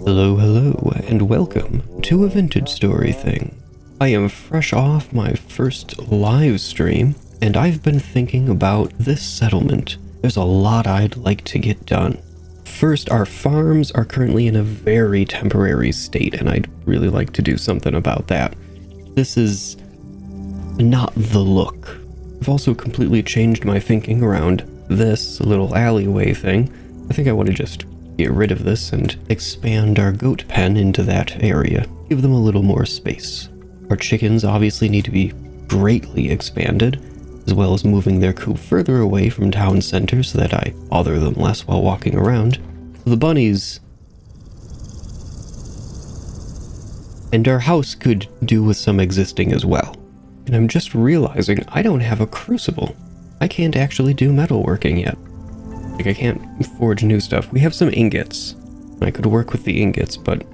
Hello, and welcome to a Vintage Story Thing. I am fresh off my first live stream, and I've been thinking about this settlement. There's a lot I'd like to get done. First, our farms are currently in a very temporary state, and I'd really like to do something about that. This is not the look. I've also completely changed my thinking around this little alleyway thing. I think I want to just get rid of this and expand our goat pen into that area. Give them a little more space. Our chickens obviously need to be greatly expanded, as well as moving their coop further away from town center so that I bother them less while walking around. The bunnies and our house could do with some existing as well. And I'm just realizing I don't have a crucible. I can't actually do metalworking yet. Like, I can't forge new stuff. We have some ingots. I could work with the ingots, but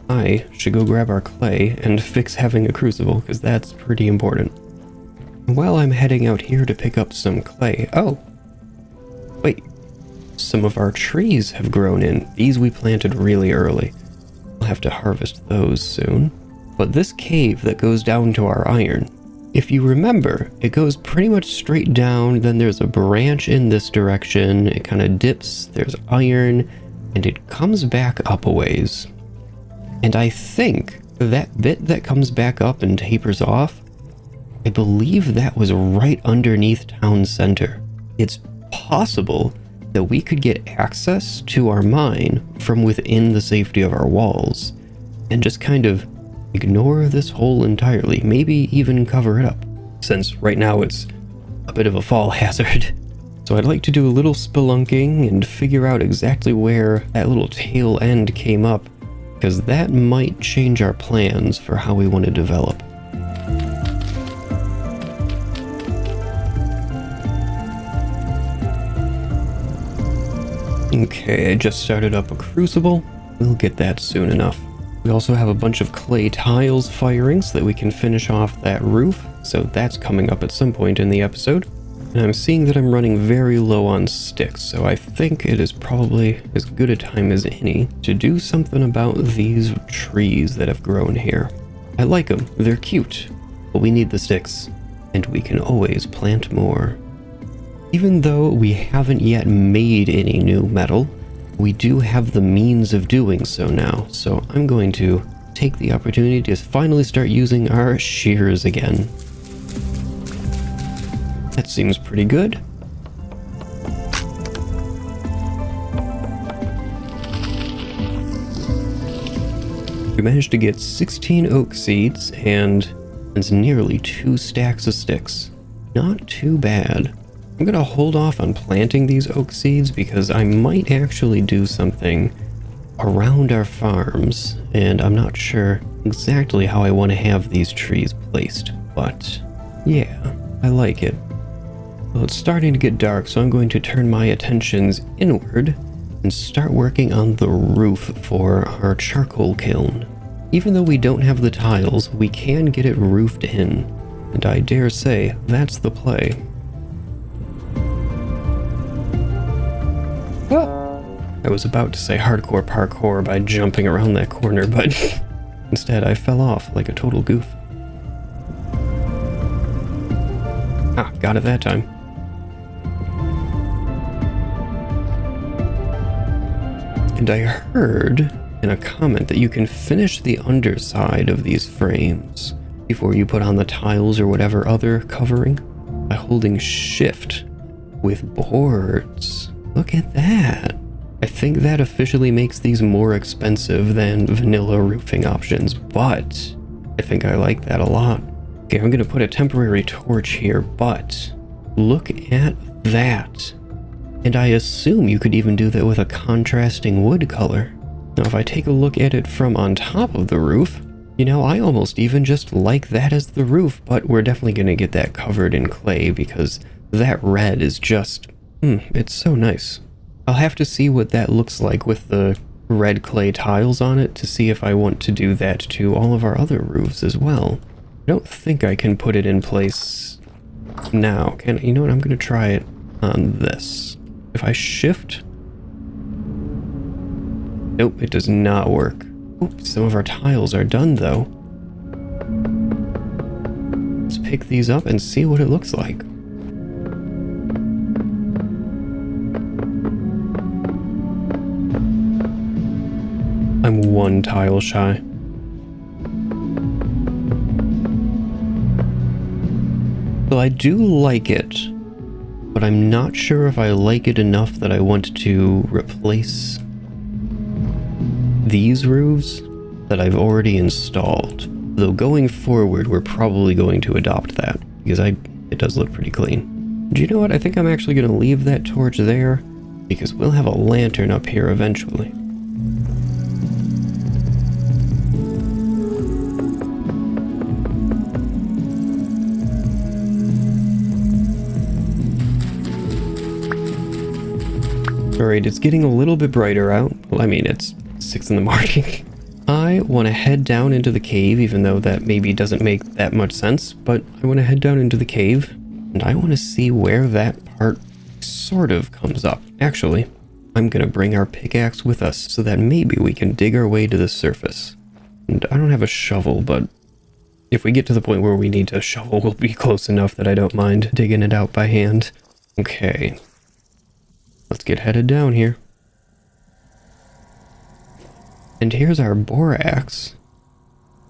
I should go grab our clay and fix having a crucible, because that's pretty important. While I'm heading out here to pick up some clay... Oh! Wait. Some of our trees have grown in. These we planted really early. We'll have to harvest those soon. But this cave that goes down to our iron, if you remember, it goes pretty much straight down, then there's a branch in this direction, it kind of dips, there's iron, and it comes back up a ways. And I think that bit that comes back up and tapers off, I believe that was right underneath town center. It's possible that we could get access to our mine from within the safety of our walls, and just kind of ignore this hole entirely, maybe even cover it up, since right now it's a bit of a fall hazard. So I'd like to do a little spelunking and figure out exactly where that little tail end came up, because that might change our plans for how we want to develop. Okay, I just started up a crucible. We'll get that soon enough. We also have a bunch of clay tiles firing so that we can finish off that roof, so that's coming up at some point in the episode. And I'm seeing that I'm running very low on sticks, so I think it is probably as good a time as any to do something about these trees that have grown here. I like them, they're cute, but we need the sticks, and we can always plant more. Even though we haven't yet made any new metal, we do have the means of doing so now, so I'm going to take the opportunity to finally start using our shears again. That seems pretty good. We managed to get 16 oak seeds and it's nearly 2 stacks of sticks. Not too bad. I'm gonna hold off on planting these oak seeds because I might actually do something around our farms, and I'm not sure exactly how I want to have these trees placed, but yeah, I like it. Well, it's starting to get dark, so I'm going to turn my attentions inward and start working on the roof for our charcoal kiln. Even though we don't have the tiles, we can get it roofed in, and I dare say that's the play. I was about to say hardcore parkour by jumping around that corner, but instead I fell off like a total goof. Ah, got it that time. And I heard in a comment that you can finish the underside of these frames before you put on the tiles or whatever other covering by holding shift with boards. Look at that. I think that officially makes these more expensive than vanilla roofing options, but I think I like that a lot. Okay, I'm gonna put a temporary torch here, but look at that. And I assume you could even do that with a contrasting wood color. Now, if I take a look at it from on top of the roof, you know, I almost even just like that as the roof, but we're definitely gonna get that covered in clay because that red is just, it's so nice. I'll have to see what that looks like with the red clay tiles on it to see if I want to do that to all of our other roofs as well. I don't think I can put it in place now. You know what? I'm going to try it on this. If I shift Nope, it does not work. Oops, some of our tiles are done though. Let's pick these up and see what it looks like. I'm one tile shy. So I do like it, but I'm not sure if I like it enough that I want to replace these roofs that I've already installed. Though going forward, we're probably going to adopt that because it does look pretty clean. Do you know what? I think I'm actually going to leave that torch there because we'll have a lantern up here eventually. Alright, it's getting a little bit brighter out. Well, I mean, it's 6 in the morning. I want to head down into the cave, even though that maybe doesn't make that much sense, but I want to head down into the cave, and I want to see where that part sort of comes up. Actually, I'm going to bring our pickaxe with us so that maybe we can dig our way to the surface. And I don't have a shovel, but if we get to the point where we need a shovel, we'll be close enough that I don't mind digging it out by hand. Okay. Let's get headed down here. And here's our borax.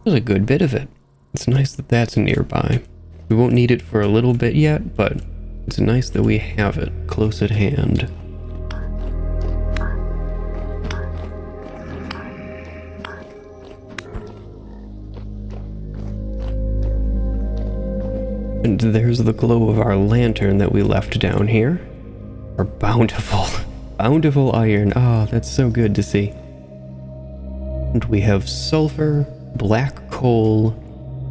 There's a good bit of it. It's nice that that's nearby. We won't need it for a little bit yet, but it's nice that we have it close at hand. And there's the glow of our lantern that we left down here. Our bountiful iron. Oh, that's so good to see. And we have sulfur, black coal,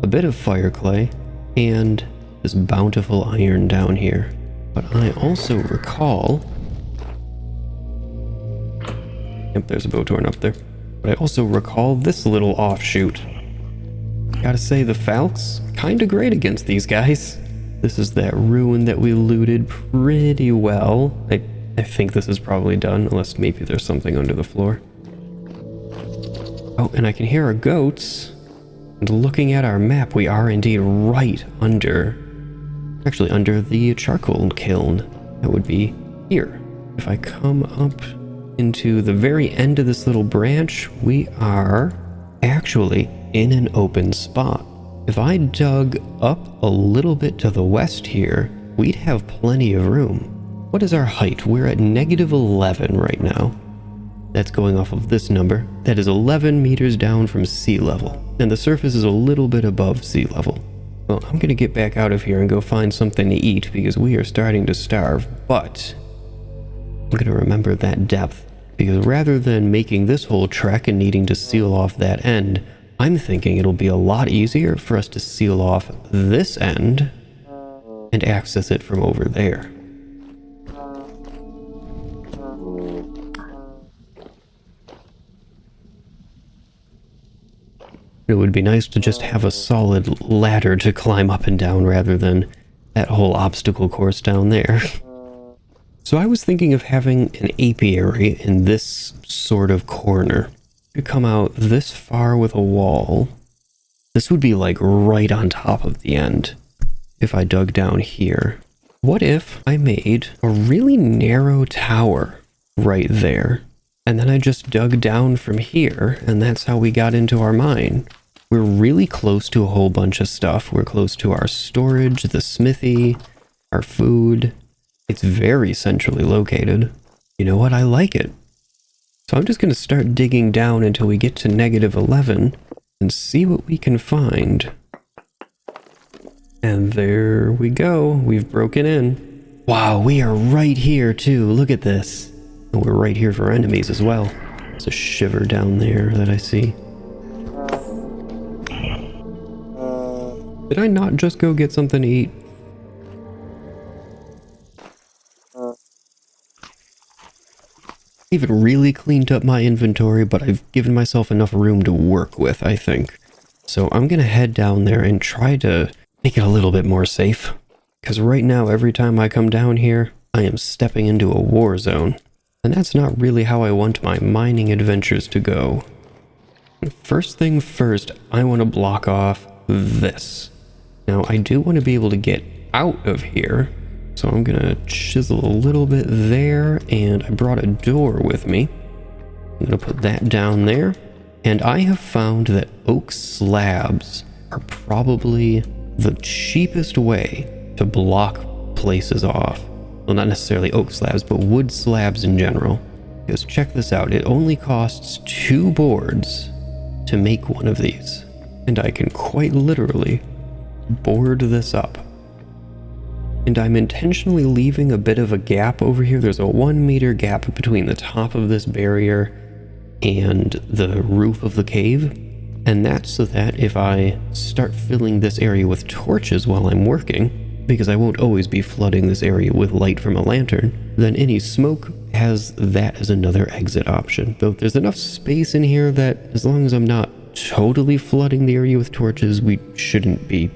a bit of fire clay, and this bountiful iron down here. But I also recall... Yep, there's a Bowtorn up there. But I also recall this little offshoot. Gotta say, the Falx, kinda great against these guys. This is that ruin that we looted pretty well. I think this is probably done, unless maybe there's something under the floor. Oh, and I can hear our goats. And looking at our map, we are indeed right under... Actually, under the charcoal kiln. That would be here. If I come up into the very end of this little branch, we are actually in an open spot. If I dug up a little bit to the west here, we'd have plenty of room. What is our height? We're at -11 right now. That's going off of this number. That is 11 meters down from sea level. And the surface is a little bit above sea level. Well, I'm gonna get back out of here and go find something to eat because we are starting to starve, but I'm gonna remember that depth because rather than making this whole trek and needing to seal off that end, I'm thinking it'll be a lot easier for us to seal off this end and access it from over there. It would be nice to just have a solid ladder to climb up and down rather than that whole obstacle course down there. So I was thinking of having an apiary in this sort of corner. To come out this far with a wall. This would be like right on top of the end if I dug down here. What if I made a really narrow tower right there and then I just dug down from here and that's how we got into our mine? We're really close to a whole bunch of stuff. We're close to our storage, the smithy, our food. It's very centrally located. You know what? I like it. So I'm just going to start digging down until we get to -11 and see what we can find. And there we go. We've broken in. Wow, we are right here too. Look at this. And we're right here for enemies as well. There's a shiver down there that I see. Did I not just go get something to eat? I haven't really cleaned up my inventory, but I've given myself enough room to work with, I think. So I'm gonna head down there and try to make it a little bit more safe. Because right now, every time I come down here, I am stepping into a war zone. And that's not really how I want my mining adventures to go. First thing first, I want to block off this. Now, I do want to be able to get out of here, so I'm gonna chisel a little bit there, and I brought a door with me. I'm gonna put that down there, and I have found that oak slabs are probably the cheapest way to block places off. Well, not necessarily oak slabs, but wood slabs in general. Because check this out, it only costs 2 boards to make one of these, and I can quite literally board this up. And I'm intentionally leaving a bit of a gap over here. There's a 1 meter gap between the top of this barrier and the roof of the cave, and that's so that if I start filling this area with torches while I'm working, because I won't always be flooding this area with light from a lantern, then any smoke has that as another exit option. Though there's enough space in here that as long as I'm not totally flooding the area with torches, we shouldn't be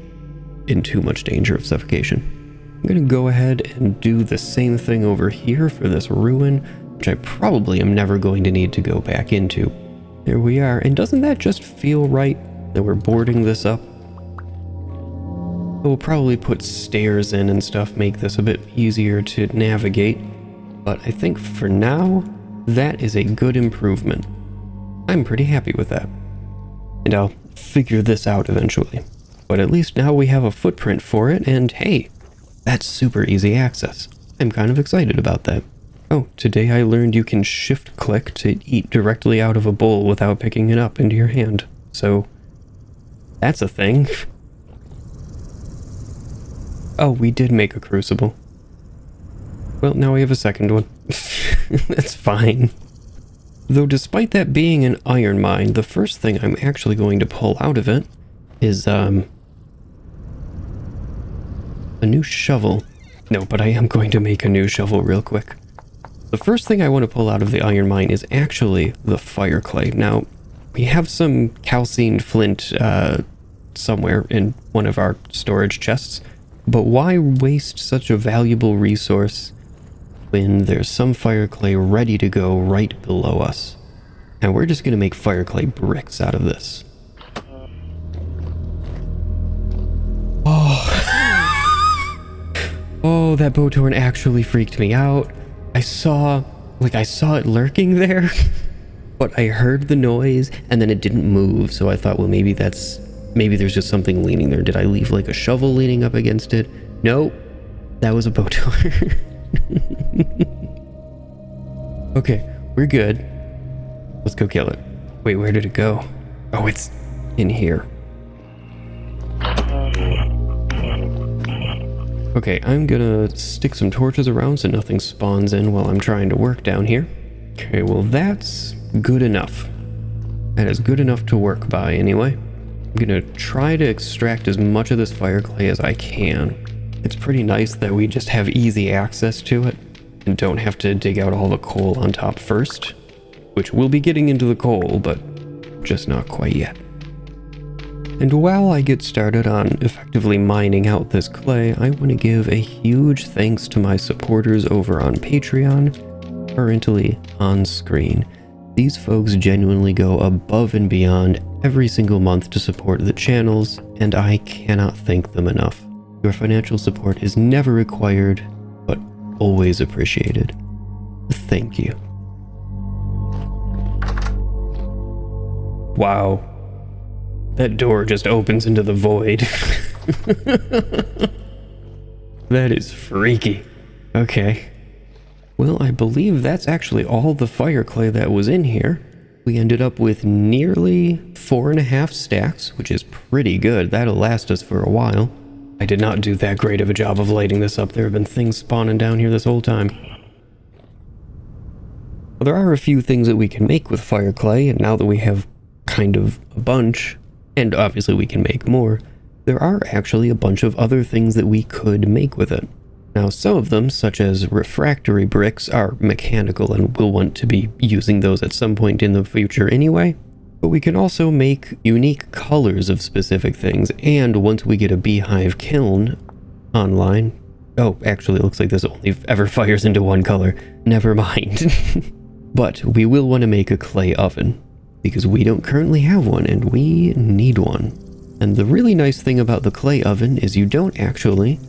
in too much danger of suffocation. I'm gonna go ahead and do the same thing over here for this ruin, which I probably am never going to need to go back into. There we are, and doesn't that just feel right that we're boarding this up? We'll probably put stairs in and stuff, make this a bit easier to navigate, but I think for now, that is a good improvement. I'm pretty happy with that. And I'll figure this out eventually. But at least now we have a footprint for it, and hey, that's super easy access. I'm kind of excited about that. Oh, today I learned you can shift click to eat directly out of a bowl without picking it up into your hand. So, that's a thing. Oh, we did make a crucible. Well, now we have a second one. That's fine. Though despite that being an iron mine, the first thing I'm actually going to pull out of it is, a new shovel. No, but I am going to make a new shovel real quick. The first thing I want to pull out of the iron mine is actually the fire clay. Now, we have some calcined flint, somewhere in one of our storage chests. But why waste such a valuable resource when there's some fire clay ready to go right below us? And we're just going to make fire clay bricks out of this. Oh, that Botorn actually freaked me out. I saw it lurking there, but I heard the noise and then it didn't move. So I thought, well, maybe there's just something leaning there. Did I leave like a shovel leaning up against it? Nope. That was a Botorn. Okay, we're good. Let's go kill it. Wait, where did it go? Oh, it's in here. Okay, I'm gonna stick some torches around so nothing spawns in while I'm trying to work down here. Okay, well that's good enough. That is good enough to work by anyway. I'm gonna try to extract as much of this fire clay as I can. It's pretty nice that we just have easy access to it and don't have to dig out all the coal on top first, which we'll be getting into the coal, but just not quite yet. And while I get started on effectively mining out this clay, I want to give a huge thanks to my supporters over on Patreon, currently on screen. These folks genuinely go above and beyond every single month to support the channels, and I cannot thank them enough. Your financial support is never required, but always appreciated. Thank you. Wow. That door just opens into the void. That is freaky. Okay. Well, I believe that's actually all the fire clay that was in here. We ended up with nearly 4.5 stacks, which is pretty good. That'll last us for a while. I did not do that great of a job of lighting this up. There have been things spawning down here this whole time. Well, there are a few things that we can make with fire clay, and now that we have kind of a bunch, and obviously we can make more, there are actually a bunch of other things that we could make with it. Now, some of them, such as refractory bricks, are mechanical and we'll want to be using those at some point in the future anyway. But we can also make unique colors of specific things, and once we get a beehive kiln online, Oh, actually, it looks like this only ever fires into one color. Never mind. But we will want to make a clay oven, because we don't currently have one, and we need one. And the really nice thing about the clay oven is you don't actually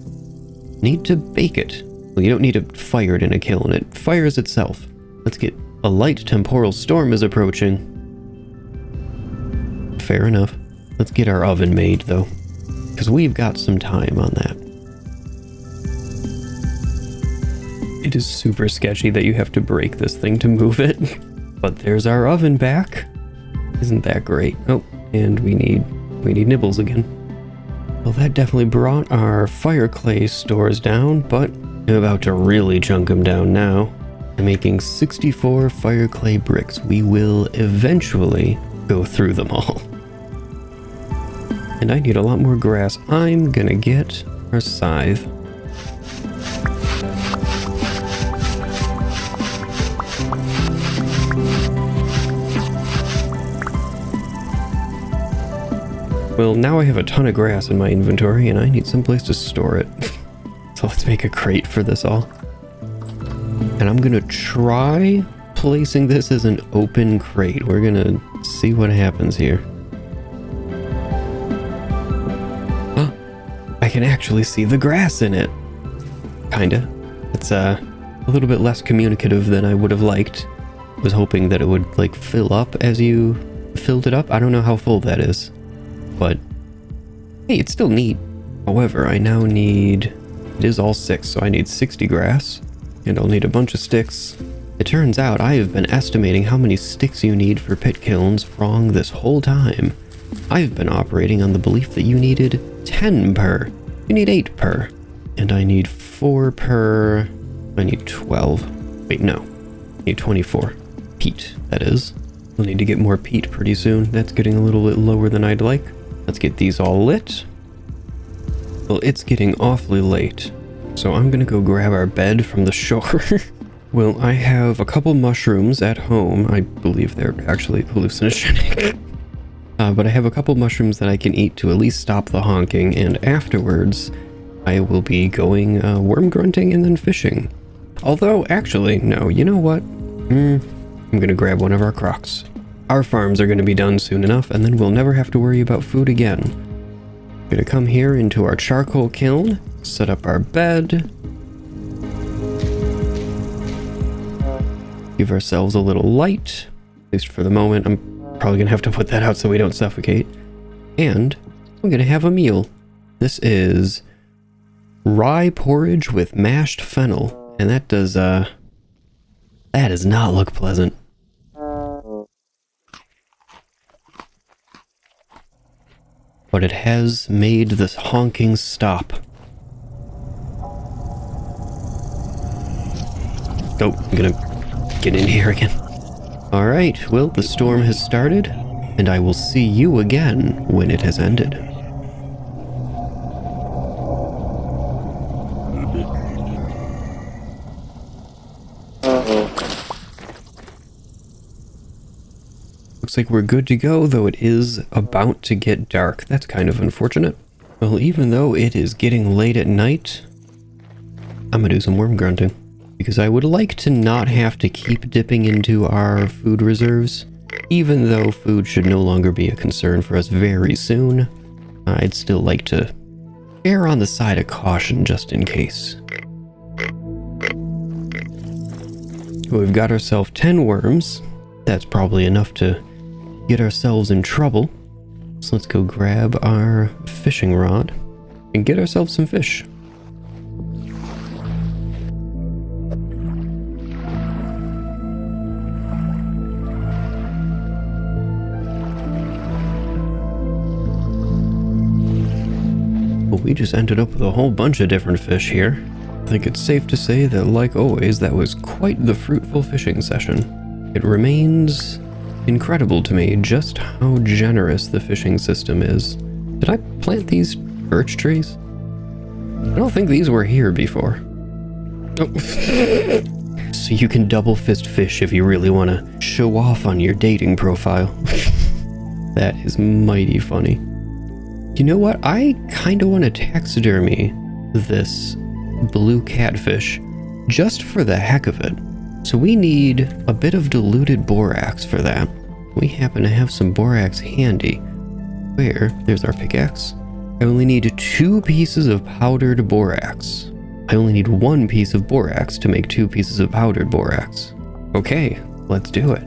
need to bake it. Well, you don't need to fire it in a kiln. It fires itself. Let's get a light temporal storm is approaching. Fair enough. Let's get our oven made, though, because we've got some time on that. It is super sketchy that you have to break this thing to move it. But there's our oven back. Isn't that great? Oh, and we need nibbles again. Well, that definitely brought our fire clay stores down, but I'm about to really chunk them down now. I'm making 64 fire clay bricks. We will eventually go through them all. And I need a lot more grass. I'm gonna get our scythe. Well, now I have a ton of grass in my inventory and I need some place to store it. So let's make a crate for this all. And I'm gonna try placing this as an open crate. We're gonna see what happens here. Huh, I can actually see the grass in it. Kinda. It's a little bit less communicative than I would have liked. I was hoping that it would like fill up as you filled it up. I don't know how full that is. But hey, it's still neat. However, I now need, it is all 6, so I need 60 grass, and I'll need a bunch of sticks. It turns out I have been estimating how many sticks you need for pit kilns wrong this whole time. I've been operating on the belief that you needed 10 per. You need 8 per. And I need 4 per. I need 12. Wait, no. I need 24. Peat, that is. We'll need to get more peat pretty soon. That's getting a little bit lower than I'd like. Let's get these all lit. Well, it's getting awfully late, so I'm gonna go grab our bed from the shore. Well, I have a couple mushrooms at home. I believe they're actually hallucinogenic. But I have a couple mushrooms that I can eat to at least stop the honking, and afterwards I will be going worm grunting and then fishing. Although, actually, no, you know what? I'm gonna grab one of our crocs. Our farms are gonna be done soon enough, and then we'll never have to worry about food again. I'm gonna come here into our charcoal kiln, set up our bed, give ourselves a little light, at least for the moment. I'm probably gonna have to put that out so we don't suffocate. And I'm gonna have a meal. This is rye porridge with mashed fennel, and that does not look pleasant. But it has made this honking stop. Oh, I'm gonna get in here again. Alright, well, the storm has started, and I will see you again when it has ended. Looks like we're good to go, though it is about to get dark. That's kind of unfortunate. Well, even though it is getting late at night, I'm gonna do some worm grunting, because I would like to not have to keep dipping into our food reserves. Even though food should no longer be a concern for us very soon, I'd still like to err on the side of caution just in case. We've got ourselves 10 worms. That's probably enough to get ourselves in trouble. So let's go grab our fishing rod and get ourselves some fish. Well, we just ended up with a whole bunch of different fish here. I think it's safe to say that, like always, that was quite the fruitful fishing session. It remains incredible to me just how generous the fishing system is. Did I plant these birch trees? I don't think these were here before. Oh. So you can double fist fish if you really want to show off on your dating profile. That is mighty funny. You know what? I kind of want to taxidermy this blue catfish just for the heck of it. So we need a bit of diluted borax for that. We happen to have some borax handy. Where? There's our pickaxe. I only need 2 pieces of powdered borax. I only need 1 piece of borax to make 2 pieces of powdered borax. Okay, let's do it.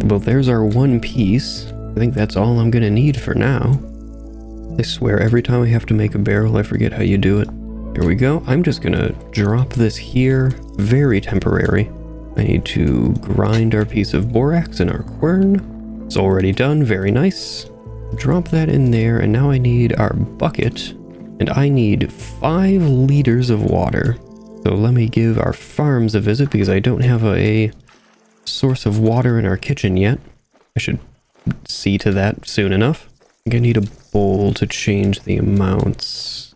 Well, there's our 1 piece. I think that's all I'm gonna need for now. I swear, every time I have to make a barrel, I forget how you do it. Here we go. I'm just gonna drop this here. Very temporary. I need to grind our piece of borax in our quern. It's already done. Very nice. Drop that in there, and now I need our bucket, and I need 5 liters of water. So let me give our farms a visit because I don't have a source of water in our kitchen yet. I should see to that soon enough. I think I need a bowl to change the amounts.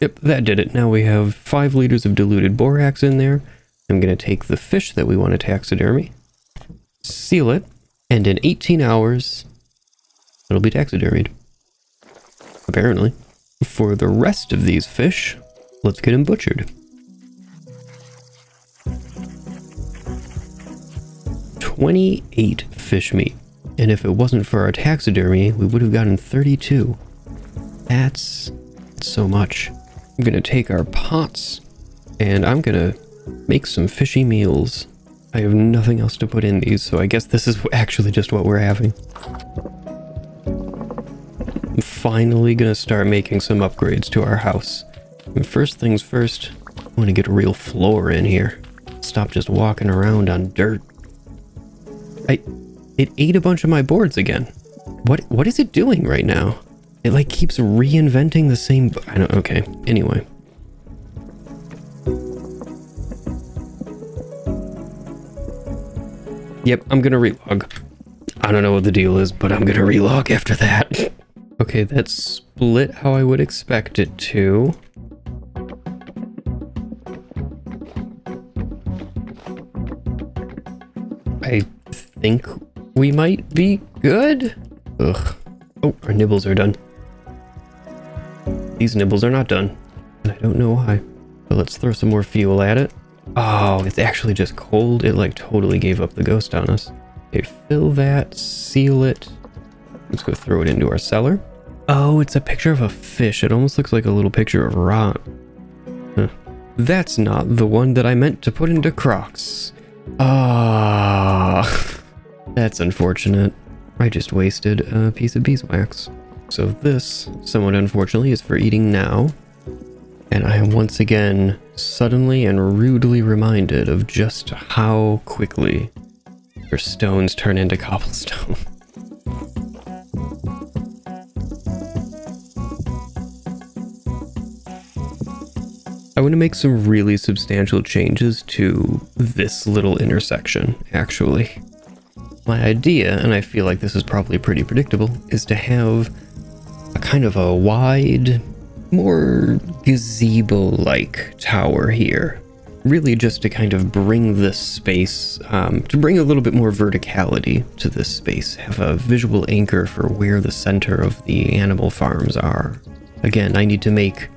Yep, that did it. Now we have 5 liters of diluted borax in there. I'm going to take the fish that we want to taxidermy, seal it, and in 18 hours, it'll be taxidermied. Apparently. For the rest of these fish, let's get them butchered. 28 fish meat. And if it wasn't for our taxidermy, we would have gotten 32. That's so much. I'm going to take our pots, and I'm going to make some fishy meals. I have nothing else to put in these, so I guess this is actually just what we're having. I'm finally gonna start making some upgrades to our house. And first things first, I want to get a real floor in here. Stop just walking around on dirt. It ate a bunch of my boards again. What is it doing right now? It like keeps reinventing the same. I don't. Okay. Anyway. Yep, I'm gonna relog. I don't know what the deal is, but I'm gonna relog after that. Okay, that's split how I would expect it to. I think we might be good. Ugh. Oh, our nibbles are done. These nibbles are not done, and I don't know why. But let's throw some more fuel at it. Oh, it's actually just cold. It like totally gave up the ghost on us. Okay, fill that, seal it. Let's go throw it into our cellar. Oh, it's a picture of a fish. It almost looks like a little picture of Ron. Huh. That's not the one that I meant to put into Crocs. Ah, that's unfortunate. I just wasted a piece of beeswax. So this, somewhat unfortunately, is for eating now. And I am once again suddenly and rudely reminded of just how quickly your stones turn into cobblestone. I want to make some really substantial changes to this little intersection, actually. My idea, and I feel like this is probably pretty predictable, is to have a kind of a wide, more gazebo-like tower here. Really just to kind of bring this space, to bring a little bit more verticality to this space. Have a visual anchor for where the center of the animal farms are. Again, I need to make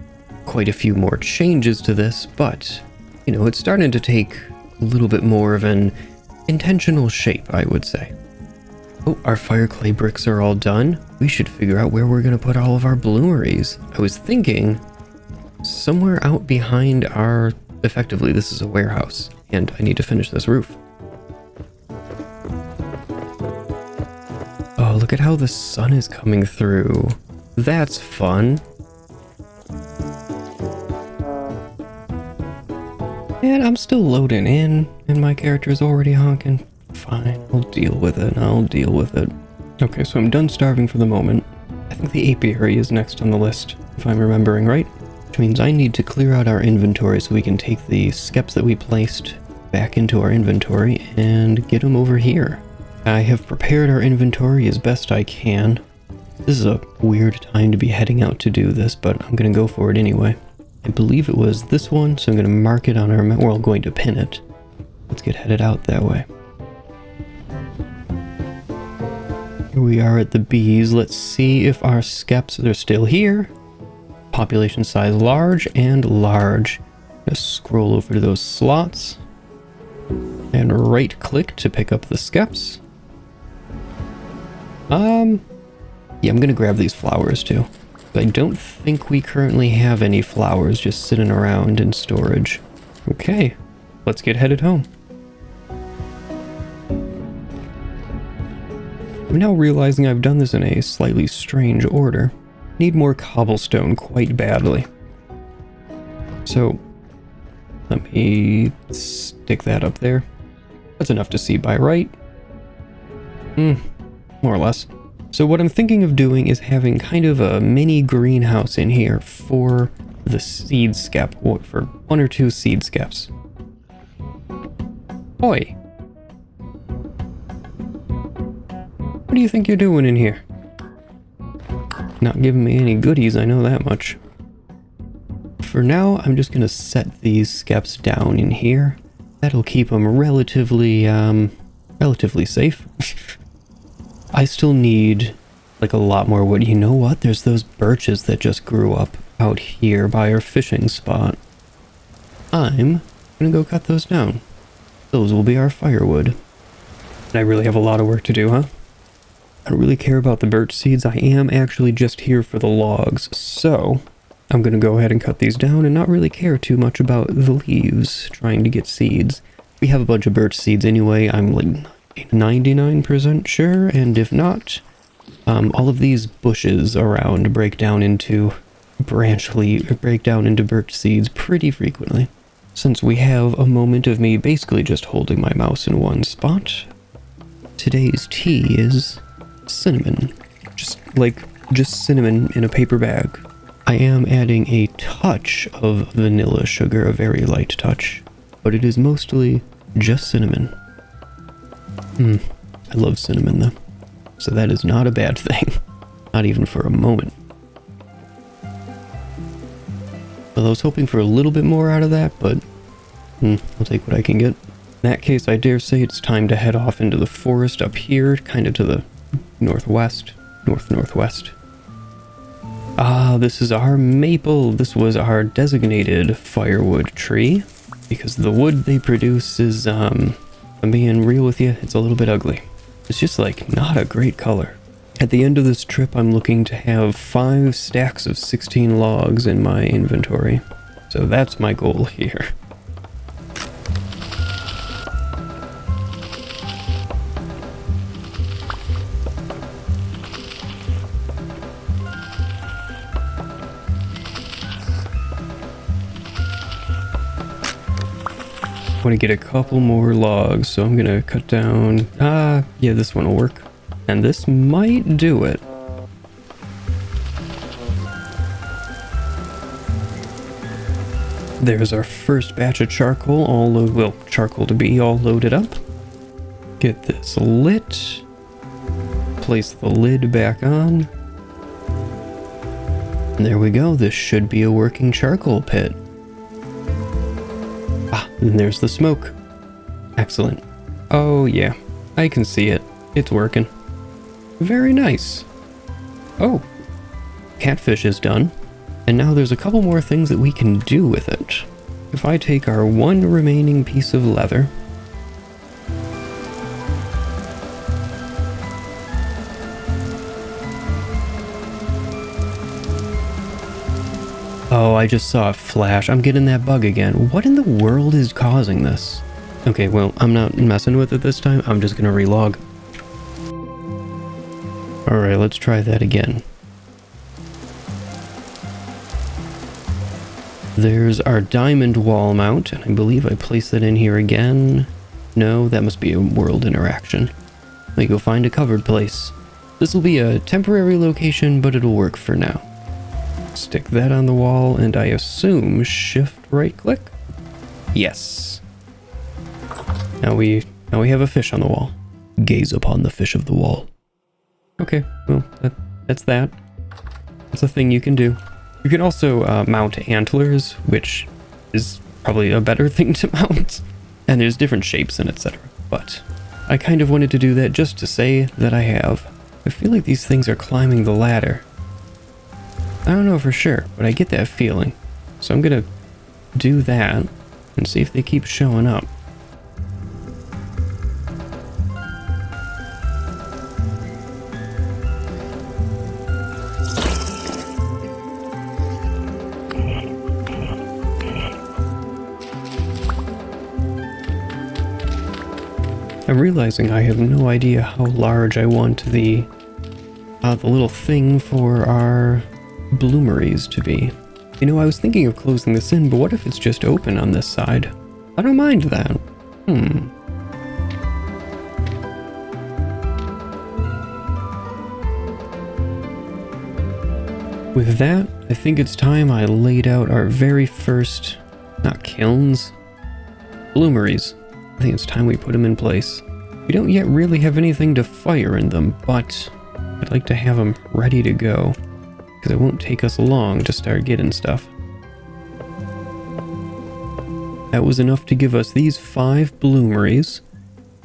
quite a few more changes to this, but, you know, it's starting to take a little bit more of an intentional shape, I would say. Oh, our fire clay bricks are all done. We should figure out where we're going to put all of our bloomeries. I was thinking somewhere out behind our... Effectively, this is a warehouse, and I need to finish this roof. Oh, look at how the sun is coming through. That's fun. And I'm still loading in, and my character's already honking. Fine, I'll deal with it. Okay, so I'm done starving for the moment. I think the apiary is next on the list, if I'm remembering right. Which means I need to clear out our inventory so we can take the skeps that we placed back into our inventory and get them over here. I have prepared our inventory as best I can. This is a weird time to be heading out to do this, but I'm going to go for it anyway. I believe it was this one, so I'm going to mark it on our map. Well, I'm going to pin it. Let's get headed out that way. Here we are at the bees. Let's see if our skeps are still here. Population size large and large. Just scroll over to those slots and right click to pick up the skeps. Yeah, I'm gonna grab these flowers too. I don't think we currently have any flowers just sitting around in storage. Okay, let's get headed home. I'm now realizing I've done this in a slightly strange order. Need more cobblestone quite badly. So, let me stick that up there. That's enough to see by right. More or less. So what I'm thinking of doing is having kind of a mini greenhouse in here for the seed skep, for 1 or 2 seed skeps. Oi! What do you think you're doing in here? Not giving me any goodies, I know that much. For now, I'm just gonna set these skeps down in here. That'll keep them relatively safe. I still need like a lot more wood. You know what? There's those birches that just grew up out here by our fishing spot. I'm gonna go cut those down. Those will be our firewood. And I really have a lot of work to do, huh? I don't really care about the birch seeds. I am actually just here for the logs. So I'm gonna go ahead and cut these down and not really care too much about the leaves trying to get seeds. We have a bunch of birch seeds anyway. I'm like 99% sure, and if not, all of these bushes around break down into birch seeds pretty frequently. Since we have a moment of me basically just holding my mouse in one spot, today's tea is cinnamon. Just cinnamon in a paper bag. I am adding a touch of vanilla sugar, a very light touch, but it is mostly just cinnamon. I love cinnamon though, so that is not a bad thing. Not even for a moment. Well, I was hoping for a little bit more out of that, but I'll take what I can get. In that case, I dare say it's time to head off into the forest up here, kind of to the northwest. Ah, this is our maple. This was our designated firewood tree, because the wood they produce is, I'm being real with you, it's a little bit ugly. It's just like not a great color. At the end of this trip, I'm looking to have 5 stacks of 16 logs in my inventory. So that's my goal here. I want to get a couple more logs, so I'm gonna cut down, yeah, this one will work. And this might do it. There's our first batch of charcoal, charcoal to be all loaded up. Get this lit. Place the lid back on. And there we go, this should be a working charcoal pit. And there's the smoke. Excellent. Oh yeah, I can see it. It's working. Very nice. Oh, catfish is done. And now there's a couple more things that we can do with it. If I take our one remaining piece of leather, oh, I just saw a flash. I'm getting that bug again. What in the world is causing this? Okay, well, I'm not messing with it this time. I'm just gonna relog. Alright, let's try that again. There's our diamond wall mount, and I believe I placed that in here again. No, that must be a world interaction. Let me go find a covered place. This will be a temporary location, but it'll work for now. Stick that on the wall, and I assume shift right click? Yes. Now we have a fish on the wall. Gaze upon the fish of the wall. Okay, well, that's that. That's a thing you can do. You can also mount antlers, which is probably a better thing to mount. And there's different shapes and etc. But I kind of wanted to do that just to say that I have I feel like these things are climbing the ladder. I don't know for sure, but I get that feeling. So I'm gonna do that and see if they keep showing up. I'm realizing I have no idea how large I want the little thing for our bloomeries to be. You know, I was thinking of closing this in, but what if it's just open on this side? I don't mind that. With that, I think it's time I laid out our very first, not kilns, bloomeries. I think it's time we put them in place. We don't yet really have anything to fire in them, but I'd like to have them ready to go, because it won't take us long to start getting stuff. That was enough to give us these 5 bloomeries,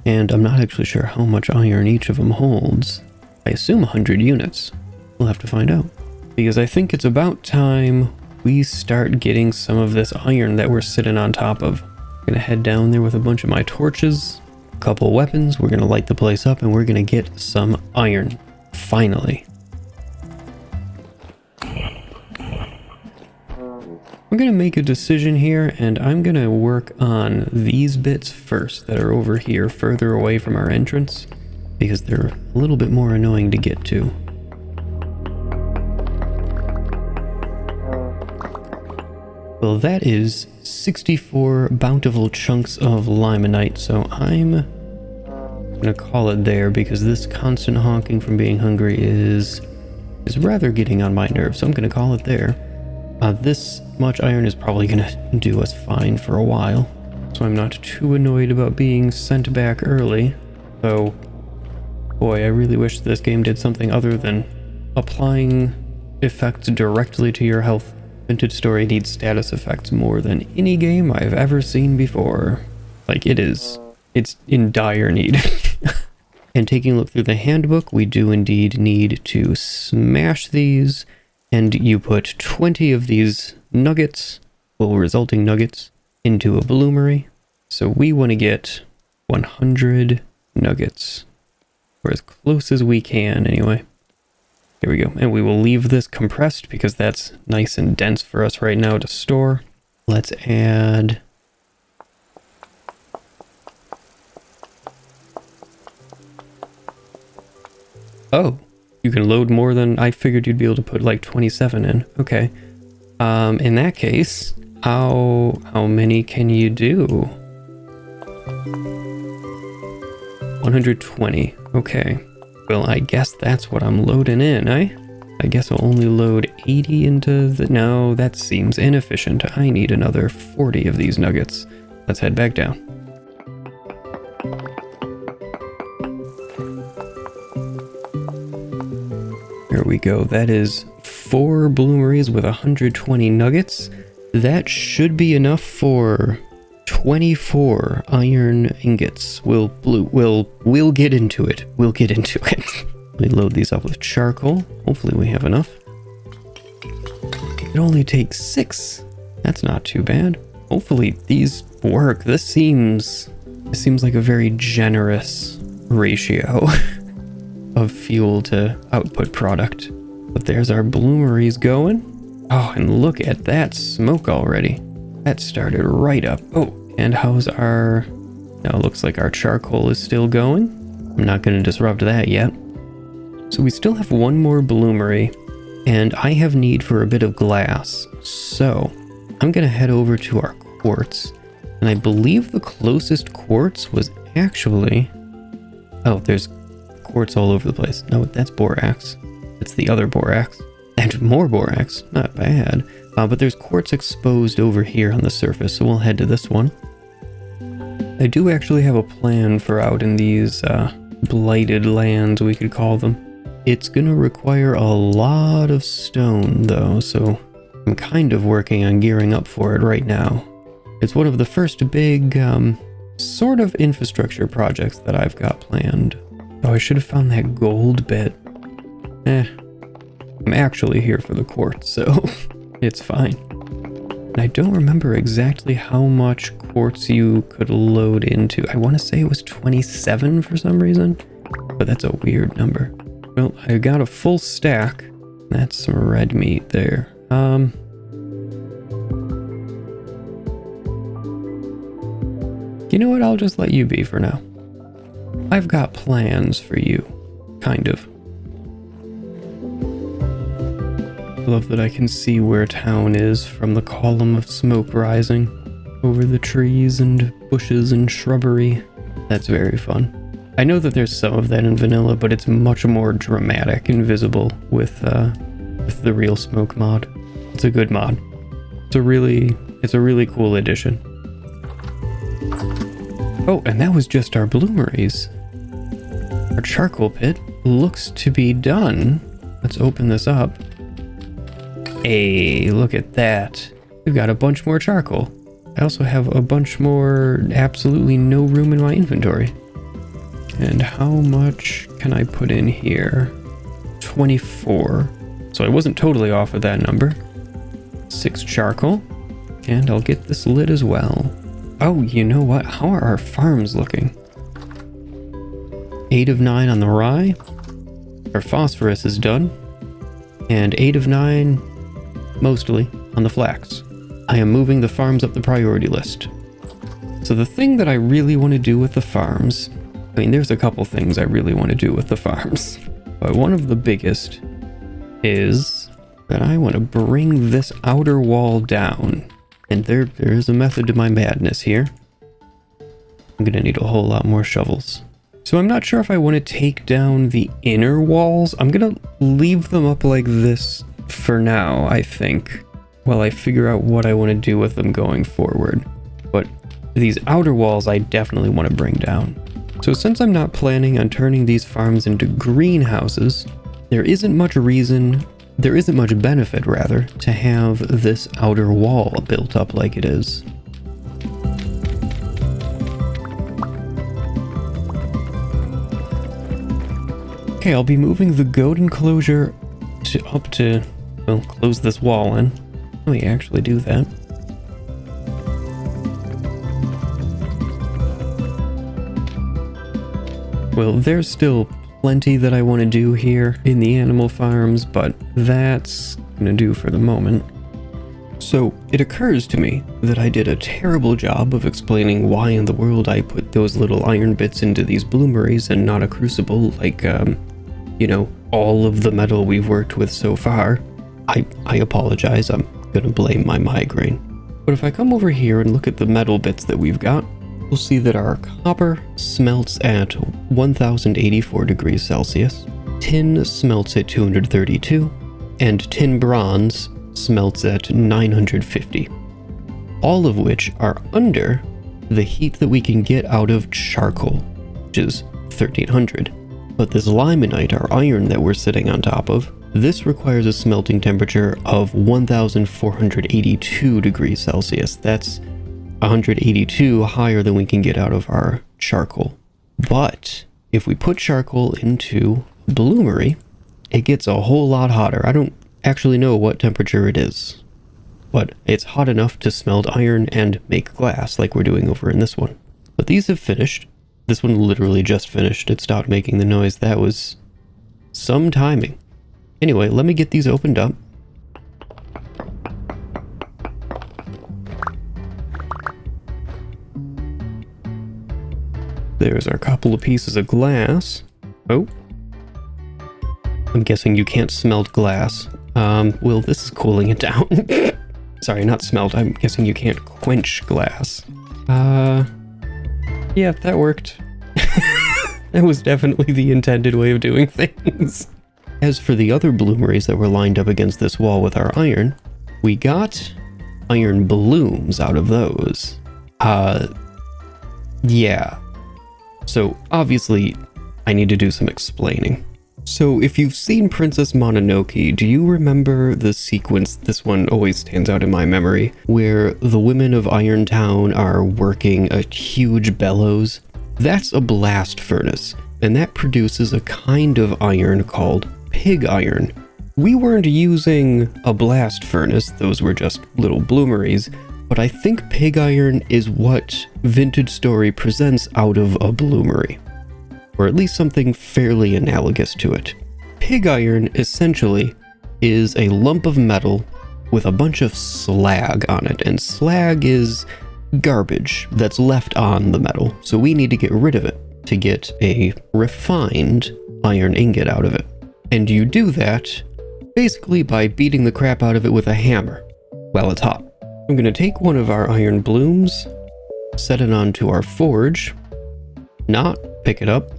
and I'm not actually sure how much iron each of them holds. I assume 100 units. We'll have to find out, because I think it's about time we start getting some of this iron that we're sitting on top of. I'm gonna head down there with a bunch of my torches, a couple weapons, we're gonna light the place up, and we're gonna get some iron. Finally. I'm gonna make a decision here, and I'm gonna work on these bits first that are over here, further away from our entrance, because they're a little bit more annoying to get to. Well, that is 64 bountiful chunks of limonite, so I'm gonna call it there, because this constant honking from being hungry is rather getting on my nerves, so I'm gonna call it there. This much iron is probably gonna do us fine for a while, so I'm not too annoyed about being sent back early. Though, boy, I really wish this game did something other than applying effects directly to your health. Vintage Story needs status effects more than any game I've ever seen before. Like, it's in dire need. And taking a look through the handbook, we do indeed need to smash these, and you put 20 of these nuggets, well, resulting nuggets, into a bloomery. So we want to get 100 nuggets, or as close as we can anyway. Here we go, and we will leave this compressed because that's nice and dense for us right now to store. Let's add... Oh, you can load more than... I figured you'd be able to put like 27 in. Okay. In that case, how many can you do? 120. Okay. Well, I guess that's what I'm loading in, eh? I guess I'll only load 80 into the... No, that seems inefficient. I need another 40 of these nuggets. Let's head back down. There we go. That is 4 bloomeries with 120 nuggets. That should be enough for 24 iron ingots. We'll get into it. We'll get into it. We load these up with charcoal. Hopefully we have enough. It only takes 6. That's not too bad. Hopefully these work. This seems like a very generous ratio of fuel to output product. But there's our bloomeries going. Oh, and look at that smoke already. That started right up. Oh, and how's our... Now it looks like our charcoal is still going. I'm not going to disrupt that yet. So we still have one more bloomery, and I have need for a bit of glass. So I'm going to head over to our quartz, and I believe the closest quartz was actually... Oh, there's quartz all over the place. No, that's borax. It's the other borax. And more borax. Not bad. But there's quartz exposed over here on the surface, so we'll head to this one. I do actually have a plan for out in these blighted lands, we could call them. It's gonna require a lot of stone, though, so I'm kind of working on gearing up for it right now. It's one of the first big, sort of infrastructure projects that I've got planned. Oh, I should have found that gold bit. I'm actually here for the quartz, so it's fine. And I don't remember exactly how much quartz you could load into. I want to say it was 27 for some reason, but that's a weird number. Well, I got a full stack. That's some red meat there. You know what? I'll just let you be for now. I've got plans for you, kind of. I love that I can see where town is from the column of smoke rising over the trees and bushes and shrubbery. That's very fun. I know that there's some of that in vanilla, but it's much more dramatic and visible with the real smoke mod. It's a good mod. It's a really cool addition. Oh, and that was just our bloomeries. Our charcoal pit looks to be done. Let's open this up. Hey, look at that. We've got a bunch more charcoal. I also have a bunch more absolutely no room in my inventory. And how much can I put in here? 24. So I wasn't totally off of that number. 6 charcoal. And I'll get this lit as well. Oh, you know what? How are our farms looking? 8 of 9 on the rye. Our phosphorus is done. And 8 of 9, mostly, on the flax. I am moving the farms up the priority list. So the thing that I really want to do with the farms... I mean, there's a couple things I really want to do with the farms. But one of the biggest is that I want to bring this outer wall down. And there is a method to my madness here. I'm going to need a whole lot more shovels. So I'm not sure if I want to take down the inner walls. I'm going to leave them up like this for now, I think, while I figure out what I want to do with them going forward. But these outer walls I definitely want to bring down. So since I'm not planning on turning these farms into greenhouses, there isn't much benefit rather, to have this outer wall built up like it is. Okay, I'll be moving the goat enclosure well, close this wall in. Let me actually do that. Well, there's still plenty that I want to do here in the animal farms, but that's gonna do for the moment. So it occurs to me that I did a terrible job of explaining why in the world I put those little iron bits into these bloomeries and not a crucible like, you know, all of the metal we've worked with so far. I apologize, I'm gonna blame my migraine. But if I come over here and look at the metal bits that we've got, we'll see that our copper smelts at 1084 degrees Celsius, tin smelts at 232, and tin bronze smelts at 950. All of which are under the heat that we can get out of charcoal, which is 1300. But this limonite, our iron that we're sitting on top of, this requires a smelting temperature of 1482 degrees Celsius. That's 182 higher than we can get out of our charcoal. But if we put charcoal into bloomery, it gets a whole lot hotter. I don't actually know what temperature it is, but it's hot enough to smelt iron and make glass like we're doing over in this one. But these have finished. This one literally just finished. It stopped making the noise. That was some timing. Anyway, let me get these opened up. There's our couple of pieces of glass. Oh. I'm guessing you can't smelt glass. Well, this is cooling it down. Sorry, not smelt. I'm guessing you can't quench glass. Yeah, that worked. That was definitely the intended way of doing things. As for the other bloomeries that were lined up against this wall with our iron, we got iron blooms out of those. Yeah. So obviously, I need to do some explaining. So if you've seen Princess Mononoke, do you remember the sequence, this one always stands out in my memory, where the women of Irontown are working a huge bellows? That's a blast furnace, and that produces a kind of iron called pig iron. We weren't using a blast furnace, those were just little bloomeries, but I think pig iron is what Vintage Story presents out of a bloomery, or at least something fairly analogous to it. Pig iron, essentially, is a lump of metal with a bunch of slag on it, and slag is garbage that's left on the metal, so we need to get rid of it to get a refined iron ingot out of it. And you do that basically by beating the crap out of it with a hammer while it's hot. I'm gonna take one of our iron blooms, set it onto our forge, not pick it up,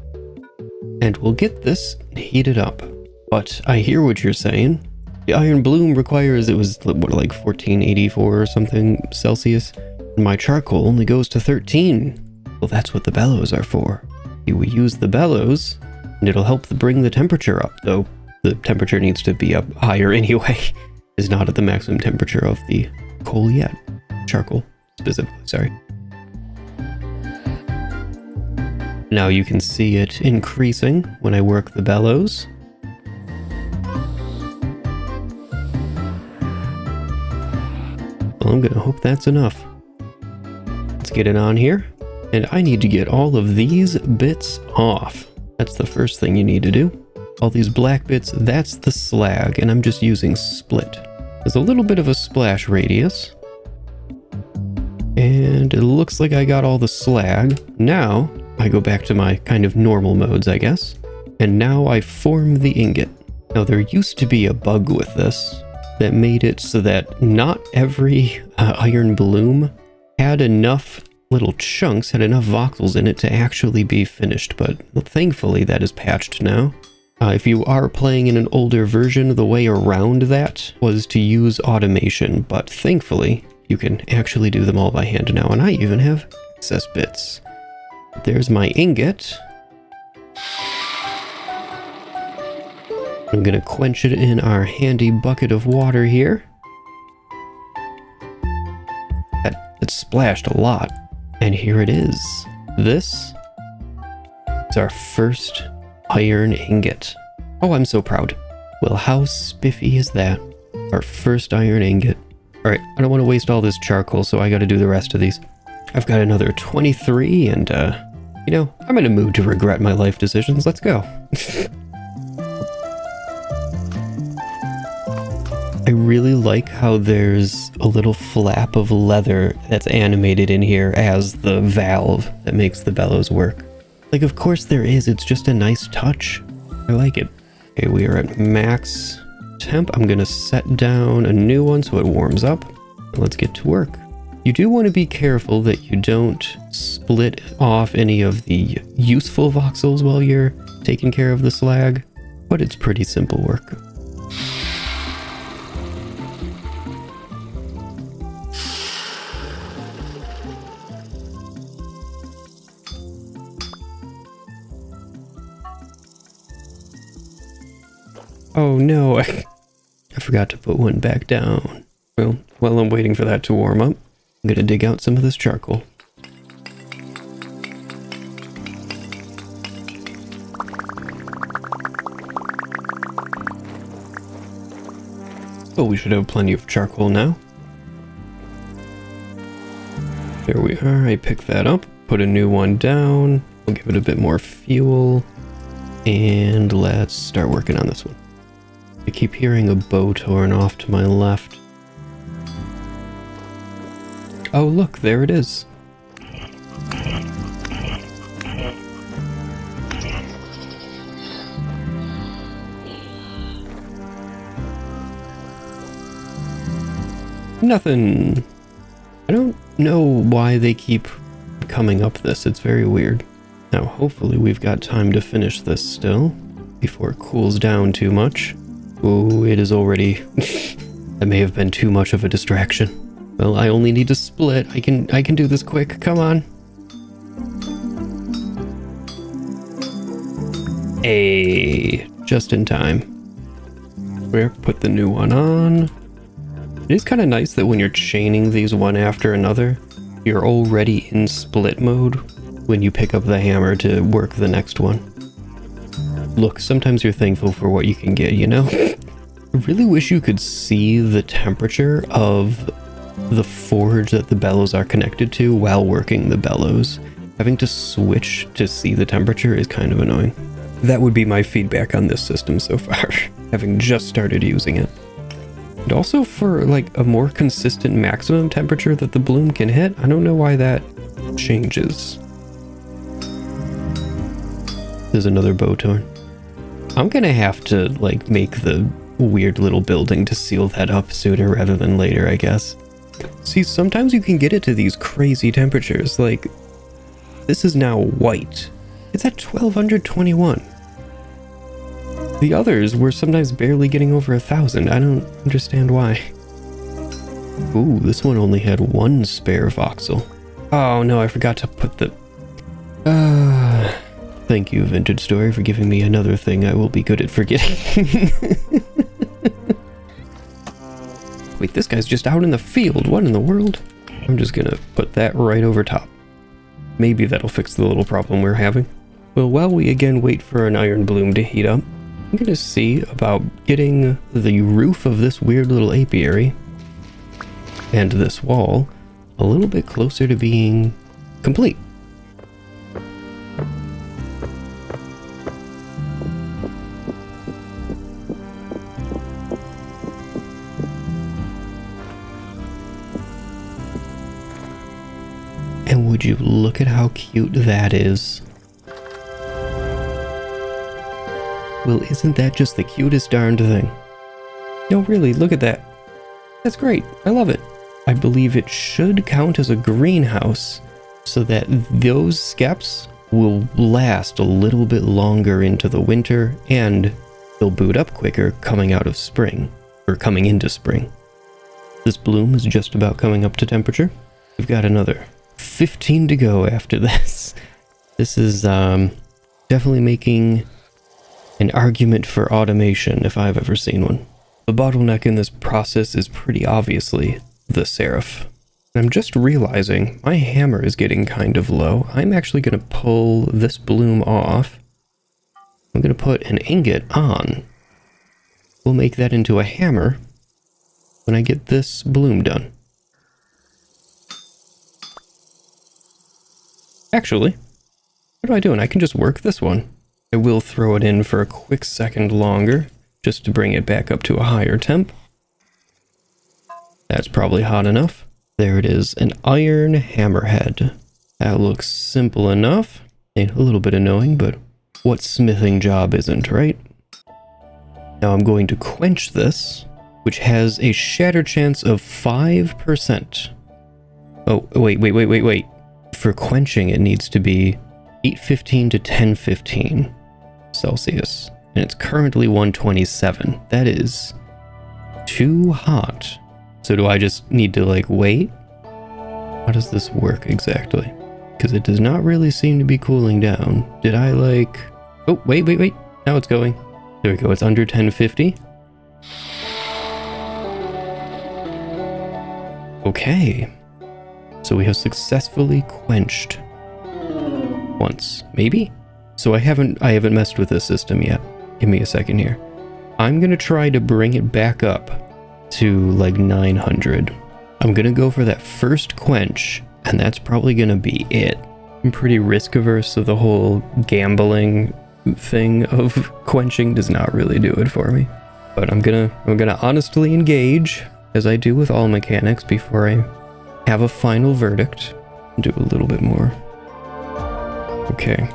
and we'll get this heated up. But I hear what you're saying. The iron bloom requires, it was what, like 1484 or something Celsius, and my charcoal only goes to 13. Well, that's what the bellows are for. We use the bellows, and it'll help bring the temperature up, though the temperature needs to be up higher anyway. It's not at the maximum temperature of the coal yet. Charcoal, specifically, sorry. Now you can see it increasing when I work the bellows. Well, I'm gonna hope that's enough. Let's get it on here. And I need to get all of these bits off. That's the first thing you need to do. All these black bits, that's the slag, and I'm just using split. There's a little bit of a splash radius. And it looks like I got all the slag. Now, I go back to my kind of normal modes, I guess. And now I form the ingot. Now, there used to be a bug with this that made it so that not every iron bloom had enough little chunks, had enough voxels in it to actually be finished, but thankfully that is patched now. If you are playing in an older version, the way around that was to use automation, but thankfully you can actually do them all by hand now, and I even have excess bits. There's my ingot. I'm gonna quench it in our handy bucket of water here. It splashed a lot. And here it is. This is our first iron ingot. Oh, I'm so proud. Well, how spiffy is that? Our first iron ingot. All right, I don't want to waste all this charcoal, so I got to do the rest of these. I've got another 23, and, you know, I'm in a mood to regret my life decisions. Let's go. I really like how there's a little flap of leather that's animated in here as the valve that makes the bellows work. Like, of course there is, it's just a nice touch. I like it. Okay, we are at max temp. I'm gonna set down a new one so it warms up. Let's get to work. You do want to be careful that you don't split off any of the useful voxels while you're taking care of the slag, but it's pretty simple work. Oh no, I forgot to put one back down. Well, while I'm waiting for that to warm up, I'm gonna dig out some of this charcoal. Oh, we should have plenty of charcoal now. There we are, I picked that up, put a new one down, we'll give it a bit more fuel, and let's start working on this one. I keep hearing a boat horn off to my left. Oh look, there it is. Nothing. I don't know why they keep coming up this. It's very weird. Now hopefully we've got time to finish this still before it cools down too much. Oh, it is already... That may have been too much of a distraction. Well, I only need to split. I can do this quick. Come on. Hey, just in time. We'll put the new one on. It is kind of nice that when you're chaining these one after another, you're already in split mode when you pick up the hammer to work the next one. Look, sometimes you're thankful for what you can get, you know? I really wish you could see the temperature of the forge that the bellows are connected to while working the bellows. Having to switch to see the temperature is kind of annoying. That would be my feedback on this system so far, having just started using it. And also for like a more consistent maximum temperature that the bloom can hit, I don't know why that changes. There's another Botorn. I'm gonna have to like make the weird little building to seal that up sooner rather than later, I guess. See, sometimes you can get it to these crazy temperatures, like this is now white. It's at 1221. The others were sometimes barely getting over 1,000. I don't understand why. Ooh, this one only had one spare voxel. Oh no, I forgot to put the... Thank you, Vintage Story, for giving me another thing I will be good at forgetting. Wait, this guy's just out in the field. What in the world? I'm just gonna put that right over top. Maybe that'll fix the little problem we're having. Well, while we again wait for an iron bloom to heat up, I'm gonna see about getting the roof of this weird little apiary and this wall a little bit closer to being complete. And would you look at how cute that is? Well, isn't that just the cutest darned thing? No, really, look at that. That's great. I love it. I believe it should count as a greenhouse so that those skeps will last a little bit longer into the winter and they'll boot up quicker coming out of spring, or coming into spring. This bloom is just about coming up to temperature. We've got another 15 to go after this. This is definitely making an argument for automation if I've ever seen one. The bottleneck in this process is pretty obviously the Seraph. And I'm just realizing my hammer is getting kind of low. I'm actually going to pull this bloom off. I'm going to put an ingot on. We'll make that into a hammer when I get this bloom done. Actually, what am I doing? I can just work this one. I will throw it in for a quick second longer, just to bring it back up to a higher temp. That's probably hot enough. There it is, an iron hammerhead. That looks simple enough. And a little bit annoying, but what smithing job isn't, right? Now I'm going to quench this, which has a shatter chance of 5%. Oh, wait. For quenching, it needs to be 815 to 1015 Celsius, and it's currently 127. That is too hot. So do I just need to like wait? How does this work exactly? Because it does not really seem to be cooling down. Did I like... Oh, wait. Now it's going. There we go. It's under 1050. Okay. So we have successfully quenched once, maybe? So I haven't messed with this system yet. Give me a second here. I'm gonna try to bring it back up to like 900. I'm gonna go for that first quench, and that's probably gonna be it. I'm pretty risk averse, so the whole gambling thing of quenching does not really do it for me. But I'm gonna honestly engage, as I do with all mechanics, before I have a final verdict. Do a little bit more. Okay.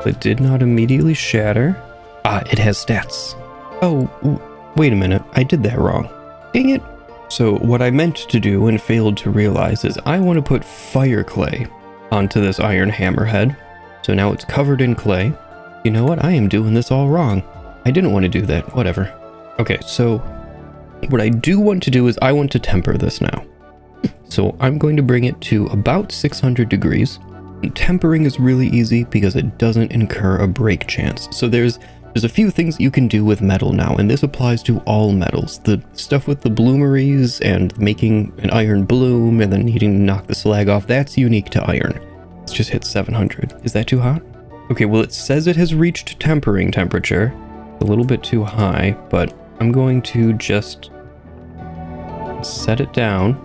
It did not immediately shatter. Ah, it has stats. Oh, wait a minute. I did that wrong. Dang it. So what I meant to do and failed to realize is I want to put fire clay onto this iron hammerhead. So now it's covered in clay. You know what? I am doing this all wrong. I didn't want to do that. Whatever. Okay, so what I do want to do is I want to temper this now. So I'm going to bring it to about 600 degrees. And tempering is really easy because it doesn't incur a break chance. So there's There's a few things you can do with metal now, and this applies to all metals. The stuff with the bloomeries and making an iron bloom and then needing to knock the slag off, that's unique to iron. Let's just hit 700. Is that too hot? Okay, well it says it has reached tempering temperature. A little bit too high, but I'm going to just set it down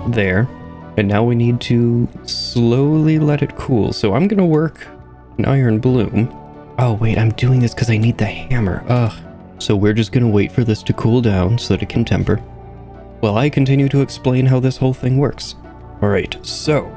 there. And now we need to slowly let it cool. So I'm gonna work an iron bloom. Oh wait, I'm doing this because I need the hammer. Ugh. So we're just gonna wait for this to cool down so that it can temper, while I continue to explain how this whole thing works. Alright, so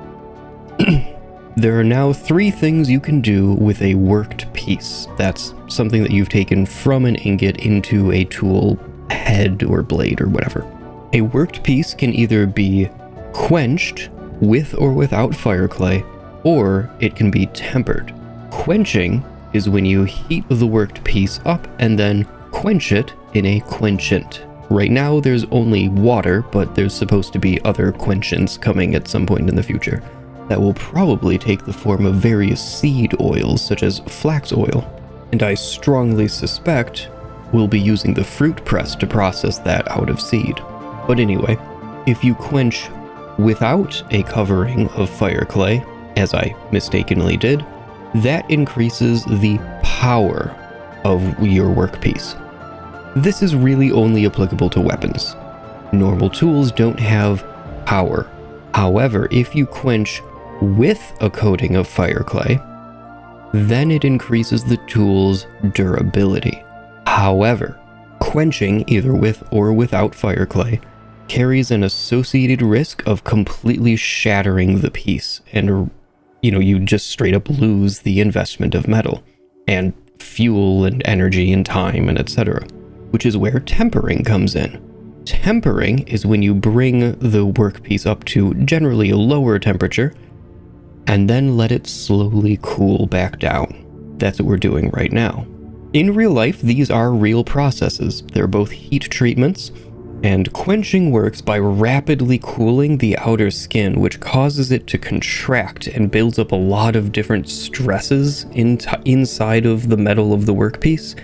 there are now 3 things you can do with a worked piece. That's something that you've taken from an ingot into a tool head or blade or whatever. A worked piece can either be quenched with or without fire clay, or it can be tempered. Quenching is when you heat the worked piece up and then quench it in a quenchant. Right now there's only water, but there's supposed to be other quenchants coming at some point in the future that will probably take the form of various seed oils such as flax oil, and I strongly suspect we'll be using the fruit press to process that out of seed. But anyway, if you quench without a covering of fire clay, as I mistakenly did, that increases the power of your workpiece. This is really only applicable to weapons. Normal tools don't have power. However, if you quench with a coating of fire clay, then it increases the tool's durability. However, quenching either with or without fire clay carries an associated risk of completely shattering the piece, and you just straight up lose the investment of metal and fuel and energy and time and etc., which is where tempering comes in. Tempering is when you bring the workpiece up to generally a lower temperature and then let it slowly cool back down. That's what we're doing right now. In real life, these are real processes. They're both heat treatments, and quenching works by rapidly cooling the outer skin, which causes it to contract and builds up a lot of different stresses inside of the metal of the workpiece.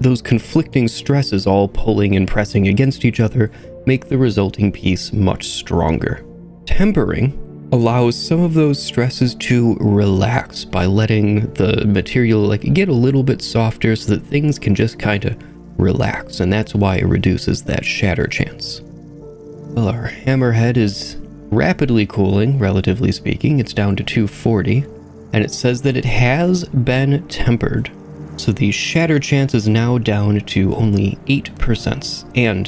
Those conflicting stresses all pulling and pressing against each other make the resulting piece much stronger. Tempering allows some of those stresses to relax by letting the material get a little bit softer so that things can just kind of relax, and that's why it reduces that shatter chance. Well, our hammerhead is rapidly cooling, relatively speaking. It's down to 240, and it says that it has been tempered. So the shatter chance is now down to only 8%, and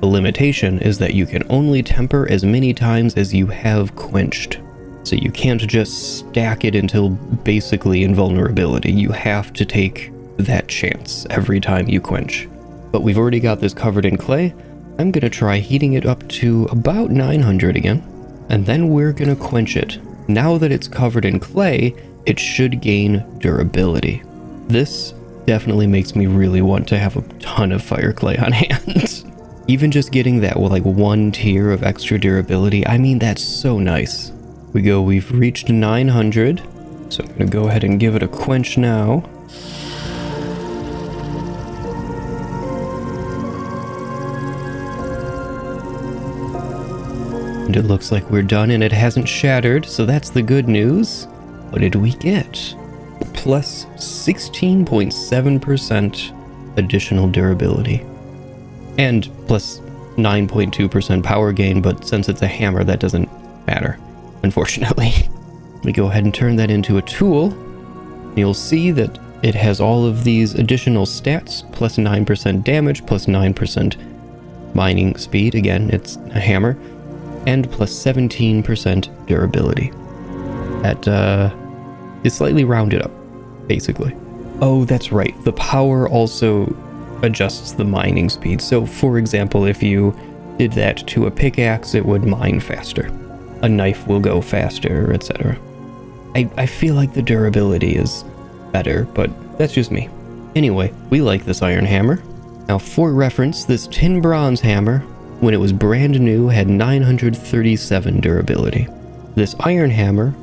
the limitation is that you can only temper as many times as you have quenched. So you can't just stack it until basically invulnerability. You have to take that chance every time you quench. But we've already got this covered in clay. I'm gonna try heating it up to about 900 again, and then we're gonna quench it. Now that it's covered in clay, it should gain durability. This definitely makes me really want to have a ton of fire clay on hand. Even just getting that with 1 tier of extra durability, I mean, that's so nice. We've reached 900, so I'm gonna go ahead and give it a quench now. And it looks like we're done, and it hasn't shattered, so that's the good news. What did we get? Plus 16.7% additional durability. And plus 9.2% power gain, but since it's a hammer, that doesn't matter, unfortunately. Let me go ahead and turn that into a tool. You'll see that it has all of these additional stats, plus 9% damage, plus 9% mining speed, again, it's a hammer, and plus 17% durability. That is slightly rounded up, basically. Oh, that's right, the power also adjusts the mining speed. So for example, if you did that to a pickaxe, it would mine faster. A knife will go faster, etc. I feel like the durability is better, but that's just me. Anyway, we like this iron hammer. Now for reference, this tin bronze hammer, when it was brand new, had 937 durability. This iron hammer,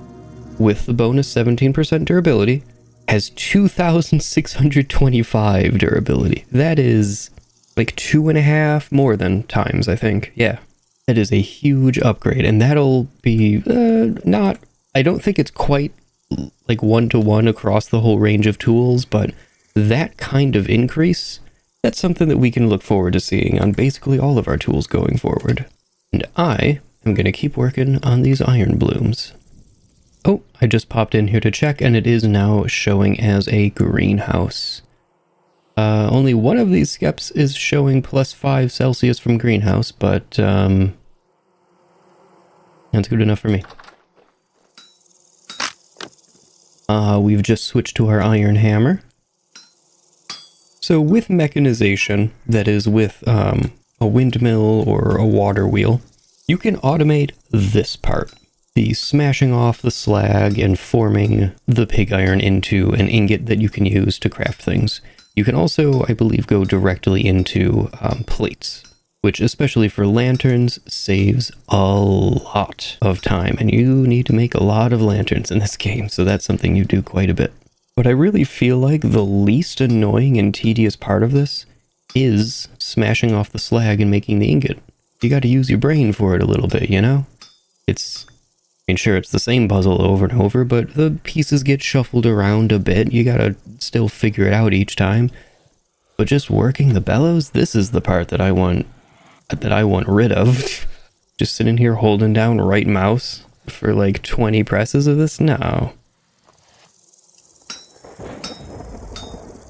with the bonus 17% durability, has 2,625 durability. That is like 2.5 more than times, I think. Yeah, that is a huge upgrade, and that'll be not, I don't think it's quite like 1-to-1 across the whole range of tools, but that kind of increase, that's something that we can look forward to seeing on basically all of our tools going forward. And I am going to keep working on these iron blooms. Oh, I just popped in here to check, and it is now showing as a greenhouse. Only one of these skeps is showing +5 Celsius from greenhouse, but that's good enough for me. We've just switched to our iron hammer. So with mechanization, that is with a windmill or a water wheel, you can automate this part. The smashing off the slag and forming the pig iron into an ingot that you can use to craft things. You can also, I believe, go directly into plates, which especially for lanterns saves a lot of time, and you need to make a lot of lanterns in this game, so that's something you do quite a bit. But I really feel like the least annoying and tedious part of this is smashing off the slag and making the ingot. You got to use your brain for it a little bit, you know? I mean, sure, it's the same puzzle over and over, but the pieces get shuffled around a bit. You gotta still figure it out each time. But just working the bellows, this is the part that I want rid of. Just sitting here holding down right mouse for like 20 presses of this? No.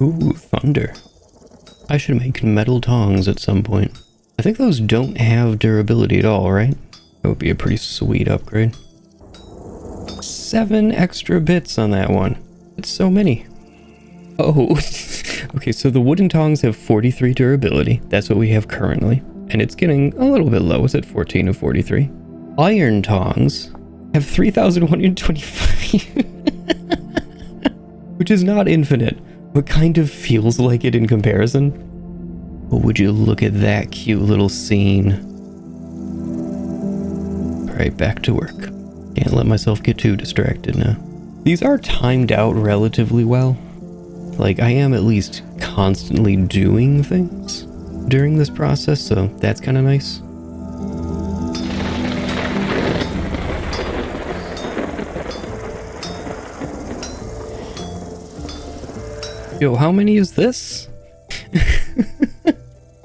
Ooh, thunder. I should make metal tongs at some point. I think those don't have durability at all, right? That would be a pretty sweet upgrade. 7 extra bits on that one. It's so many. Oh, okay, so the wooden tongs have 43 durability. That's what we have currently. And it's getting a little bit low. It's at 14 of 43. Iron tongs have 3,125. Which is not infinite, but kind of feels like it in comparison. But would you look at that cute little scene? Alright, back to work. Can't let myself get too distracted now. These are timed out relatively well. Like, I am at least constantly doing things during this process, so that's kind of nice. Yo, how many is this?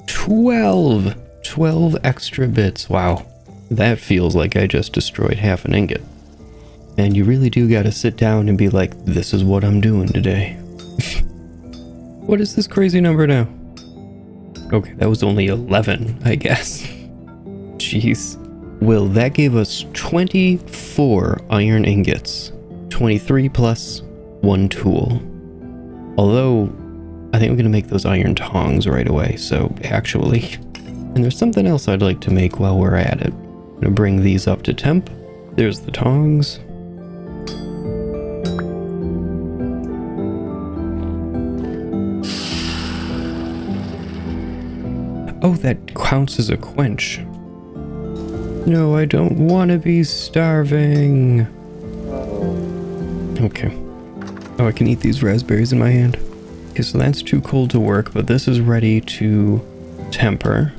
12 extra bits. Wow. That feels like I just destroyed half an ingot. And you really do gotta sit down and be like, this is what I'm doing today. What is this crazy number now? Okay, that was only 11, I guess. Jeez. Well, that gave us 24 iron ingots. 23 plus 1 tool. Although, I think I'm gonna make those iron tongs right away, so actually. And there's something else I'd like to make while we're at it. I'm gonna bring these up to temp. There's the tongs. Oh, that counts as a quench. No, I don't want to be starving. Okay. Oh, I can eat these raspberries in my hand. Okay, so that's too cold to work, but this is ready to temper.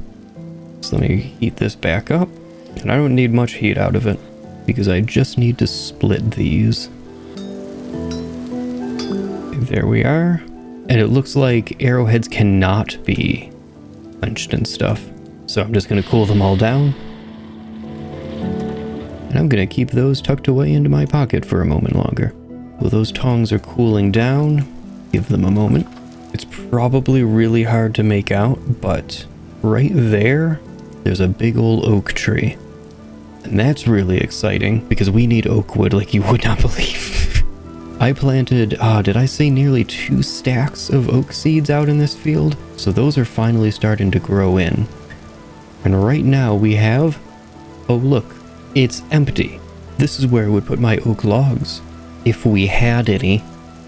So let me heat this back up. And I don't need much heat out of it, because I just need to split these. There we are. And it looks like arrowheads cannot be quenched and stuff. So I'm just going to cool them all down. And I'm going to keep those tucked away into my pocket for a moment longer. Well, those tongs are cooling down. Give them a moment. It's probably really hard to make out, but right there, there's a big old oak tree. And that's really exciting because we need oak wood like you would not believe. I planted, did I say nearly 2 stacks of oak seeds out in this field? So those are finally starting to grow in. And right now we have, oh look, it's empty. This is where I would put my oak logs, if we had any.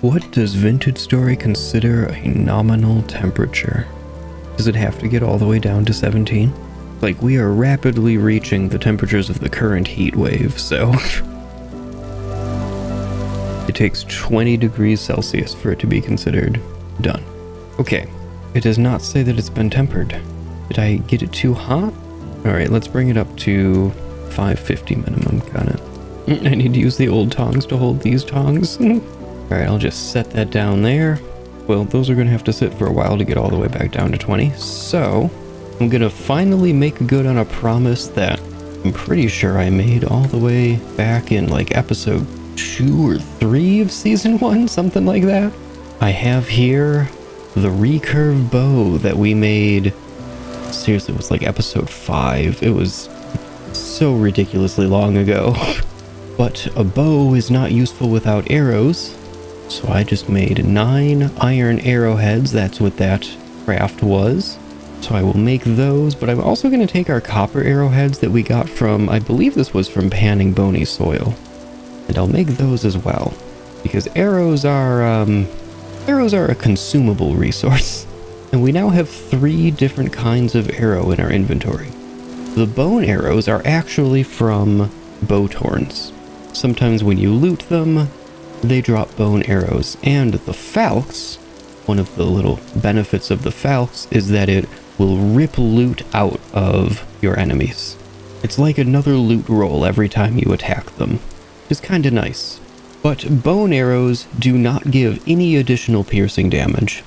What does Vintage Story consider a nominal temperature? Does it have to get all the way down to 17? Like, we are rapidly reaching the temperatures of the current heat wave, so... It takes 20 degrees Celsius for it to be considered done. Okay, it does not say that it's been tempered. Did I get it too hot? Alright, let's bring it up to 550 minimum. Got it. I need to use the old tongs to hold these tongs. Alright, I'll just set that down there. Well, those are going to have to sit for a while to get all the way back down to 20. So, I'm going to finally make good on a promise that I'm pretty sure I made all the way back in like episode 2 or 3 of season 1, something like that. I have here the recurve bow that we made. Seriously, it was like episode 5. It was so ridiculously long ago. But a bow is not useful without arrows. So I just made 9 iron arrowheads. That's what that craft was. So I will make those, but I'm also going to take our copper arrowheads that we got from, I believe this was from panning bony soil. And I'll make those as well. Because arrows are a consumable resource. And we now have 3 different kinds of arrow in our inventory. The bone arrows are actually from bow torns. Sometimes when you loot them, they drop bone arrows. And the falx, one of the little benefits of the falx is that it will rip loot out of your enemies. It's like another loot roll every time you attack them. It's kind of nice. But bone arrows do not give any additional piercing damage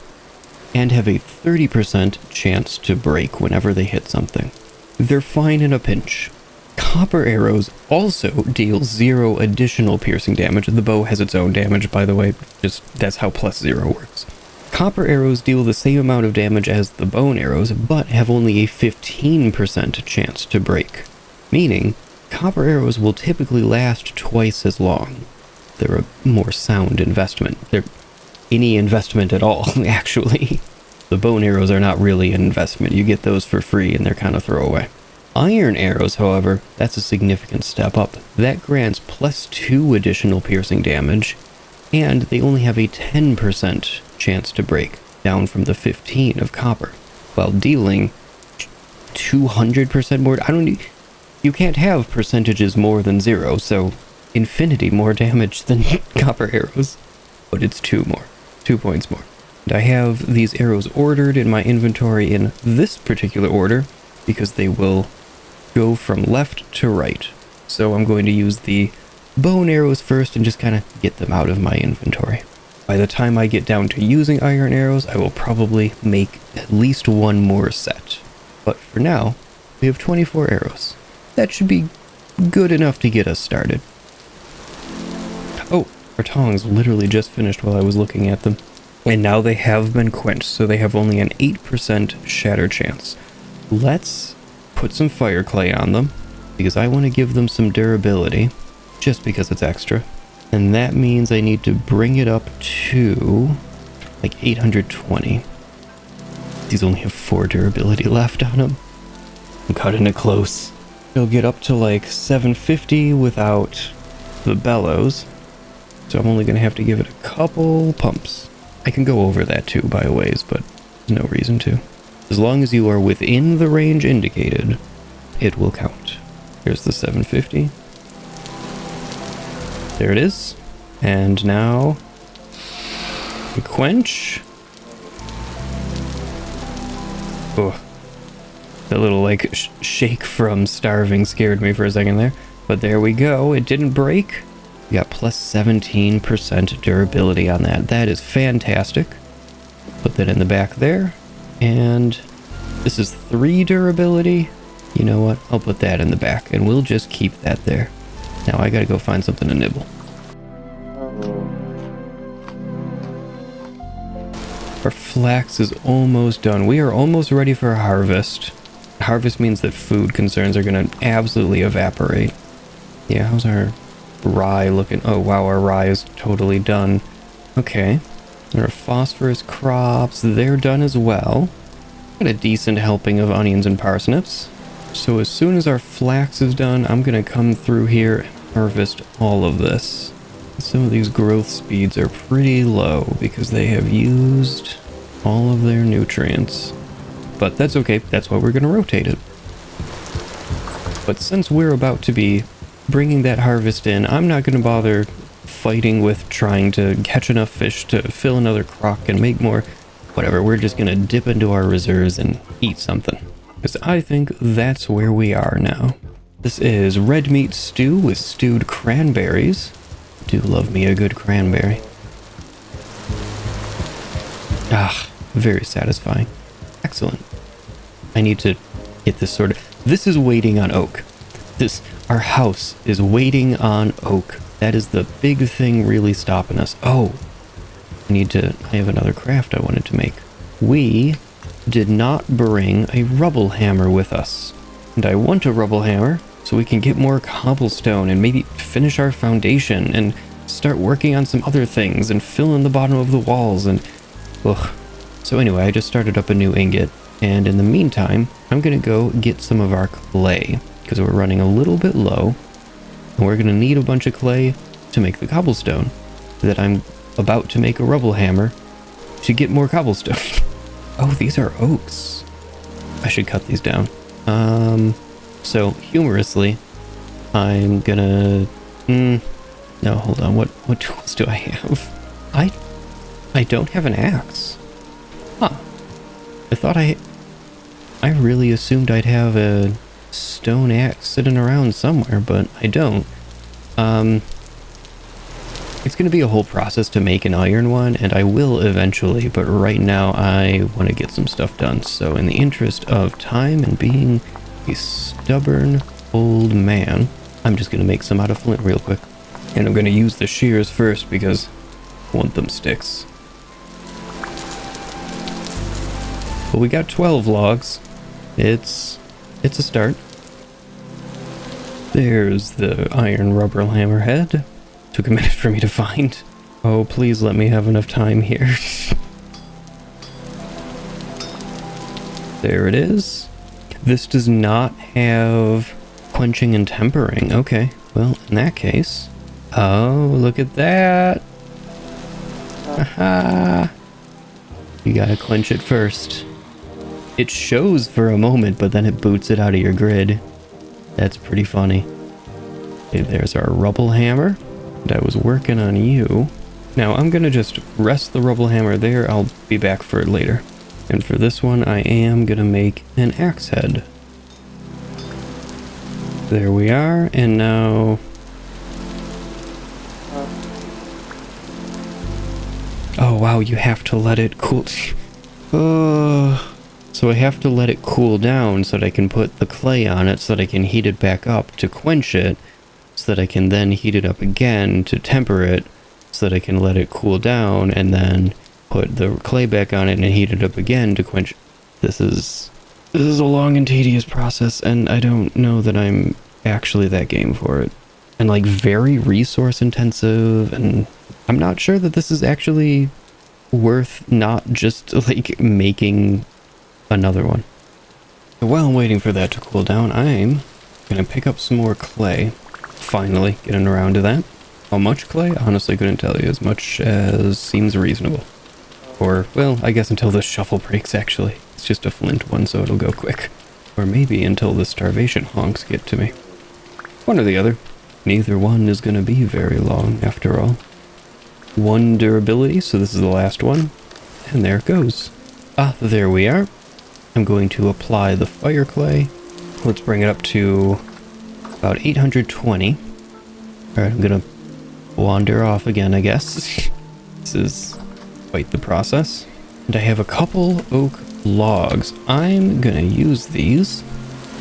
and have a 30% chance to break whenever they hit something. They're fine in a pinch. Copper arrows also deal 0 additional piercing damage. The bow has its own damage, by the way. Just that's how +0 works. Copper arrows deal the same amount of damage as the bone arrows, but have only a 15% chance to break. Meaning, copper arrows will typically last twice as long. They're a more sound investment. They're any investment at all, actually. The bone arrows are not really an investment. You get those for free and they're kind of throwaway. Iron arrows, however, that's a significant step up. That grants +2 additional piercing damage, and they only have a 10% chance to break, down from the 15 of copper, while dealing 200% more. You can't have percentages more than 0, so infinity more damage than copper arrows, but it's 2 points more. And I have these arrows ordered in my inventory in this particular order because they will go from left to right. So I'm going to use the bone arrows first and just kind of get them out of my inventory. By the time I get down to using iron arrows, I will probably make at least 1 more set. But for now, we have 24 arrows. That should be good enough to get us started. Oh, our tongs literally just finished while I was looking at them. And now they have been quenched, so they have only an 8% shatter chance. Let's put some fire clay on them, because I want to give them some durability, just because it's extra. And that means I need to bring it up to like 820. These only have 4 durability left on them. I'm cutting it close. It'll get up to like 750 without the bellows. So I'm only going to have to give it a couple pumps. I can go over that too, by a ways, but there's no reason to. As long as you are within the range indicated, it will count. Here's the 750. There it is. And now we quench. Oh, that little like shake from starving scared me for a second there. But there we go. It didn't break. We got plus 17% durability on that. That is fantastic. Put that in the back there. And this is 3 durability. You know what? I'll put that in the back and we'll just keep that there. Now I gotta go find something to nibble. Our flax is almost done. We are almost ready for harvest. Harvest means that food concerns are gonna absolutely evaporate. Yeah, how's our rye looking? Oh wow, our rye is totally done. Okay. Our phosphorus crops, they're done as well. Got a decent helping of onions and parsnips. So as soon as our flax is done, I'm gonna come through here and harvest all of this. Some of these growth speeds are pretty low because they have used all of their nutrients. But that's okay, that's why we're gonna rotate it. But since we're about to be bringing that harvest in, I'm not gonna bother fighting with trying to catch enough fish to fill another crock and make more. Whatever, we're just gonna dip into our reserves and eat something. Because I think that's where we are now. This is red meat stew with stewed cranberries. Do love me a good cranberry. Ah, very satisfying. Excellent. I need to get this sorted. This is waiting on oak. Our house is waiting on oak. That is the big thing really stopping us. Oh, I have another craft I wanted to make. We did not bring a rubble hammer with us. And I want a rubble hammer so we can get more cobblestone and maybe finish our foundation and start working on some other things and fill in the bottom of the walls and... Ugh. So anyway, I just started up a new ingot. And in the meantime, I'm going to go get some of our clay because we're running a little bit low. And we're going to need a bunch of clay to make the cobblestone that I'm about to make a rubble hammer to get more cobblestone. Oh, these are oaks. I should cut these down. So humorously, I'm gonna... No, hold on. What tools do I have? I don't have an axe. Huh. I thought I really assumed I'd have a stone axe sitting around somewhere, but I don't. It's going to be a whole process to make an iron one, and I will eventually, but right now I want to get some stuff done. So in the interest of time and being a stubborn old man, I'm just going to make some out of flint real quick. And I'm going to use the shears first because I want them sticks. But we got 12 logs. It's a start. There's the iron rubber hammerhead. Took a minute for me to find. Oh, please let me have enough time here. There it is. This does not have quenching and tempering. Okay, well, in that case... Oh, look at that. Aha. You gotta quench it first. It shows for a moment, but then it boots it out of your grid. That's pretty funny. Okay, there's our rubble hammer. And I was working on you. Now I'm gonna just rest the rubble hammer there. I'll be back for it later. And for this one, I am gonna make an axe head. There we are, and now... Oh wow, you have to let it cool... So I have to let it cool down so that I can put the clay on it so that I can heat it back up to quench it, so that I can then heat it up again to temper it, so that I can let it cool down and then put the clay back on it and heat it up again to quench. This is a long and tedious process, and I don't know that I'm actually that game for it. And like very resource intensive, and I'm not sure that this is actually worth not just like making another one. So while I'm waiting for that to cool down, I'm gonna pick up some more clay. Finally getting around to that. How much clay? Honestly couldn't tell you. As much as seems reasonable. Or, well, I guess until the shuffle breaks actually. It's just a flint one, so it'll go quick. Or maybe until the starvation honks get to me. One or the other. Neither one is gonna be very long after all. 1 durability, so this is the last one. And there it goes. Ah, there we are. I'm going to apply the fire clay. Let's bring it up to about 820. Alright, I'm gonna wander off again, I guess. This is quite the process. And I have a couple oak logs. I'm gonna use these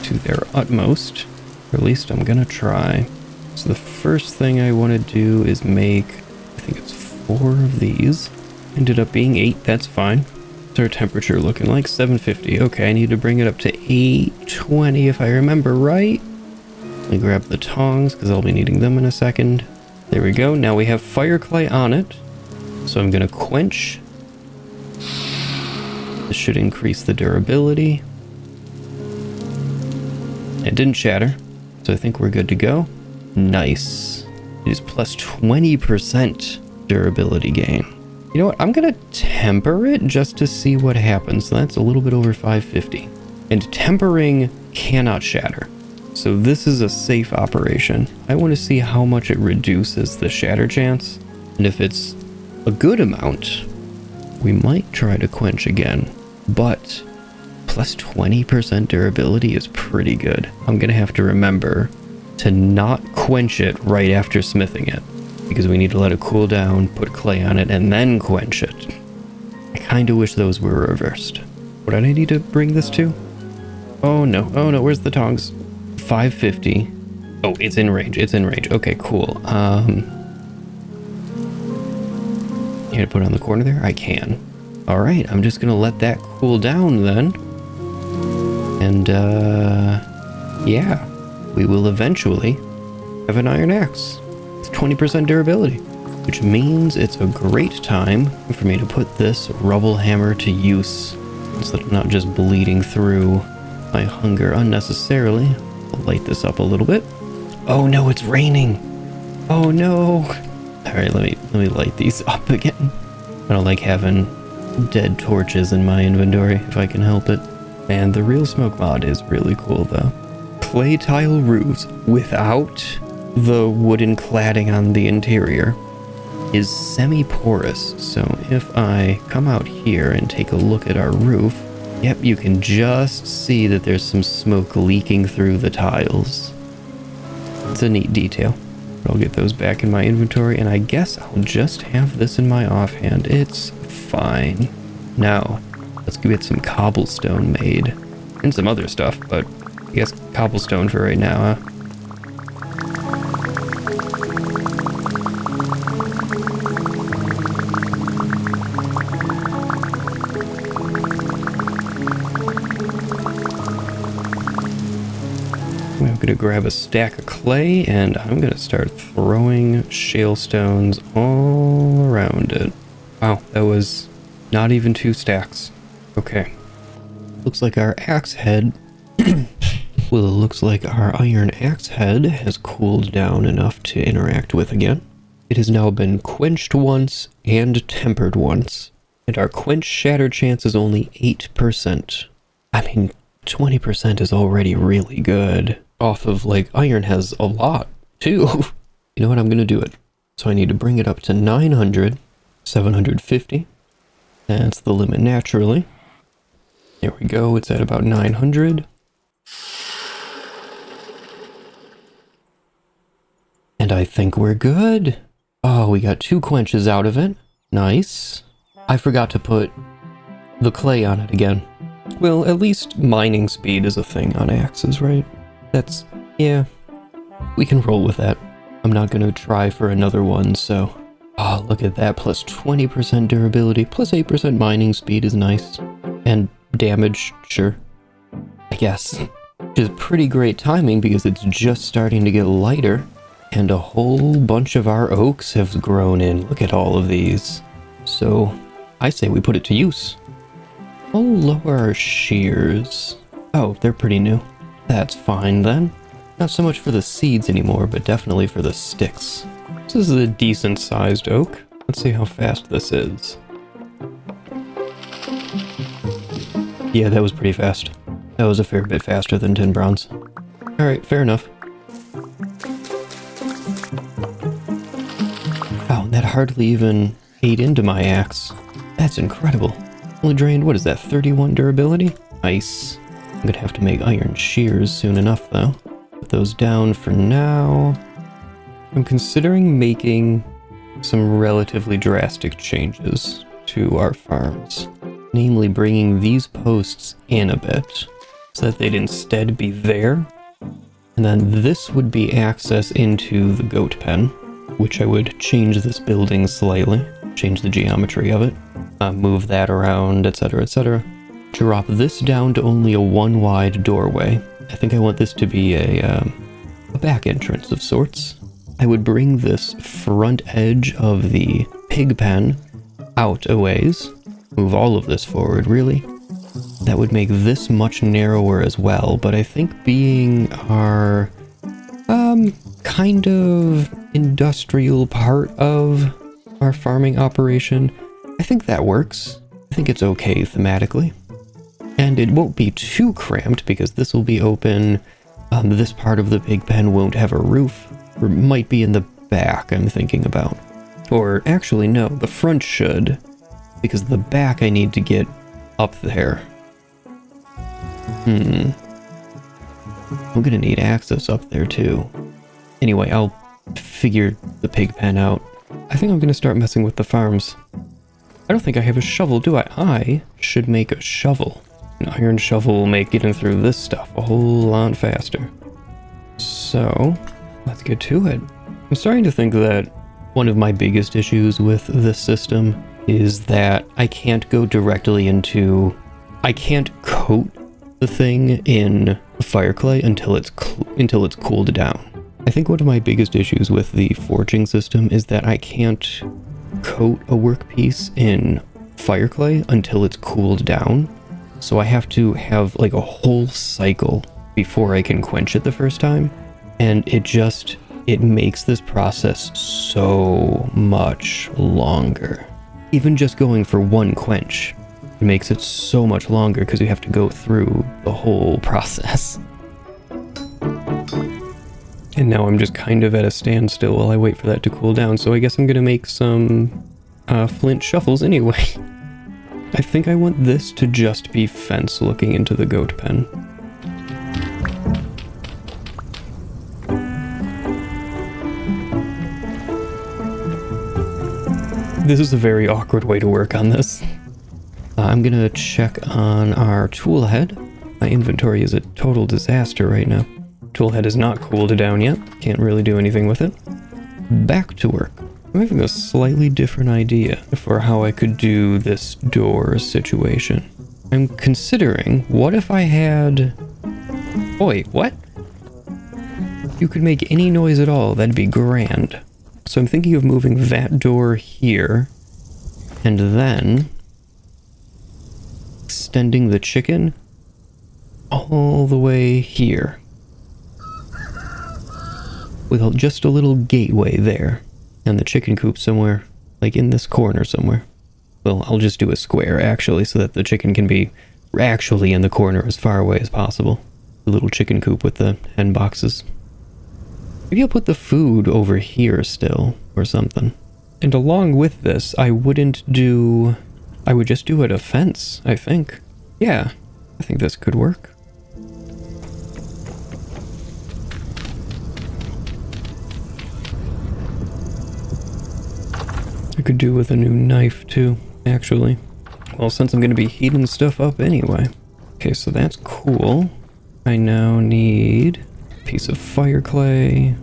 to their utmost. Or at least I'm gonna try. So the first thing I want to do is make, I think it's 4 of these. Ended up being 8, that's fine. What's our temperature looking like? 750. Okay, I need to bring it up to 820 if I remember right. Let me grab the tongs because I'll be needing them in a second. There we go. Now we have fire clay on it. So I'm going to quench. This should increase the durability. It didn't shatter, so I think we're good to go. Nice. It is plus 20% durability gain. You know what? I'm going to temper it just to see what happens. So that's a little bit over 550. And tempering cannot shatter. So this is a safe operation. I want to see how much it reduces the shatter chance. And if it's a good amount, we might try to quench again. But plus 20% durability is pretty good. I'm going to have to remember to not quench it right after smithing it, because we need to let it cool down, put clay on it, and then quench it. I kind of wish those were reversed. What did I need to bring this to? Oh no, where's the tongs? 550. Oh, it's in range, Okay, cool. Can I put it on the corner there? I can. Alright, I'm just gonna let that cool down then. And, yeah. We will eventually have an iron axe with 20% durability, which means it's a great time for me to put this rubble hammer to use instead of not just bleeding through my hunger unnecessarily. I'll light this up a little bit. Oh no, it's raining. Oh no. All right, let me light these up again. I don't like having dead torches in my inventory if I can help it. And the real smoke mod is really cool though. Clay tile roofs without the wooden cladding on the interior is semi-porous. So if I come out here and take a look at our roof, yep, you can just see that there's some smoke leaking through the tiles. It's a neat detail. I'll get those back in my inventory, and I guess I'll just have this in my offhand. It's fine. Now, let's get some cobblestone made. And some other stuff, but I guess cobblestone for right now, huh? I'm gonna grab a stack of clay and I'm gonna start throwing shale stones all around it. Wow, that was not even 2 stacks. Okay. Looks like our axe head well, it looks like our iron axe head has cooled down enough to interact with again. It has now been quenched once and tempered once, and our quench shatter chance is only 8%. I mean, 20% is already really good. Off of, like, iron has a lot, too. You know what, I'm gonna do it. So I need to bring it up to 900, 750. That's the limit naturally. There we go, it's at about 900. And I think we're good. Oh, we got 2 quenches out of it. Nice. I forgot to put the clay on it again. Well, at least mining speed is a thing on axes, right? That's, yeah, we can roll with that. I'm not going to try for another one, so... Oh, look at that, plus 20% durability, plus 8% mining speed is nice. And damage, sure. I guess. Which is pretty great timing because it's just starting to get lighter. And a whole bunch of our oaks have grown in. Look at all of these. So, I say we put it to use. I'll lower our shears. Oh, they're pretty new. That's fine then. Not so much for the seeds anymore, but definitely for the sticks. This is a decent sized oak. Let's see how fast this is. Yeah, that was pretty fast. That was a fair bit faster than tin bronze. Alright, fair enough. Wow, that hardly even ate into my axe. That's incredible. Only drained, what is that, 31 durability? Nice. I'm gonna have to make iron shears soon enough, though. Put those down for now. I'm considering making some relatively drastic changes to our farms. Namely, bringing these posts in a bit, so that they'd instead be there. And then this would be access into the goat pen, which I would change this building slightly, change the geometry of it, move that around, etc., etc. Drop this down to only a 1 wide doorway. I think I want this to be a back entrance of sorts. I would bring this front edge of the pig pen out a ways. Move all of this forward, really. That would make this much narrower as well, but I think being our kind of industrial part of our farming operation, I think that works. I think it's okay thematically. And it won't be too cramped because this will be open This part of the pig pen won't have a roof, or might be in the back I'm thinking about. Or actually no, the front should, because the back I need to get up there. I'm gonna need access up there too. Anyway, I'll figure the pig pen out. I think I'm gonna start messing with the farms. I don't think I have a shovel, do I? I should make a shovel. An iron shovel will make getting through this stuff a whole lot faster. So, let's get to it. I'm starting to think that one of my biggest issues with this system is that I can't go directly into... I can't coat the thing in fire clay until it's cooled down. I think one of my biggest issues with the forging system is that I can't coat a workpiece in fire clay until it's cooled down. So I have to have like a whole cycle before I can quench it the first time. And it makes this process so much longer. Even just going for one quench, it makes it so much longer because you have to go through the whole process. And now I'm just kind of at a standstill while I wait for that to cool down, so I guess I'm gonna make some flint shovels anyway. I think I want this to just be fence looking into the goat pen. This is a very awkward way to work on this. I'm gonna check on our tool head. My inventory is a total disaster right now. Tool head is not cooled down yet. Can't really do anything with it. Back to work. I'm having a slightly different idea for how I could do this door situation. I'm considering, what if I had... Oh wait, what? You could make any noise at all, that'd be grand. So I'm thinking of moving that door here, and then extending the chicken all the way here. With just a little gateway there. And the chicken coop somewhere, like in this corner somewhere. Well, I'll just do a square actually, so that the chicken can be actually in the corner as far away as possible. The little chicken coop with the hen boxes. Maybe I'll put the food over here still, or something. And along with this, I would just do it a fence, I think. Yeah, I think this could work. I could do with a new knife too, actually. Well, since I'm going to be heating stuff up anyway. Okay, so that's cool. I now need a piece of fire clay.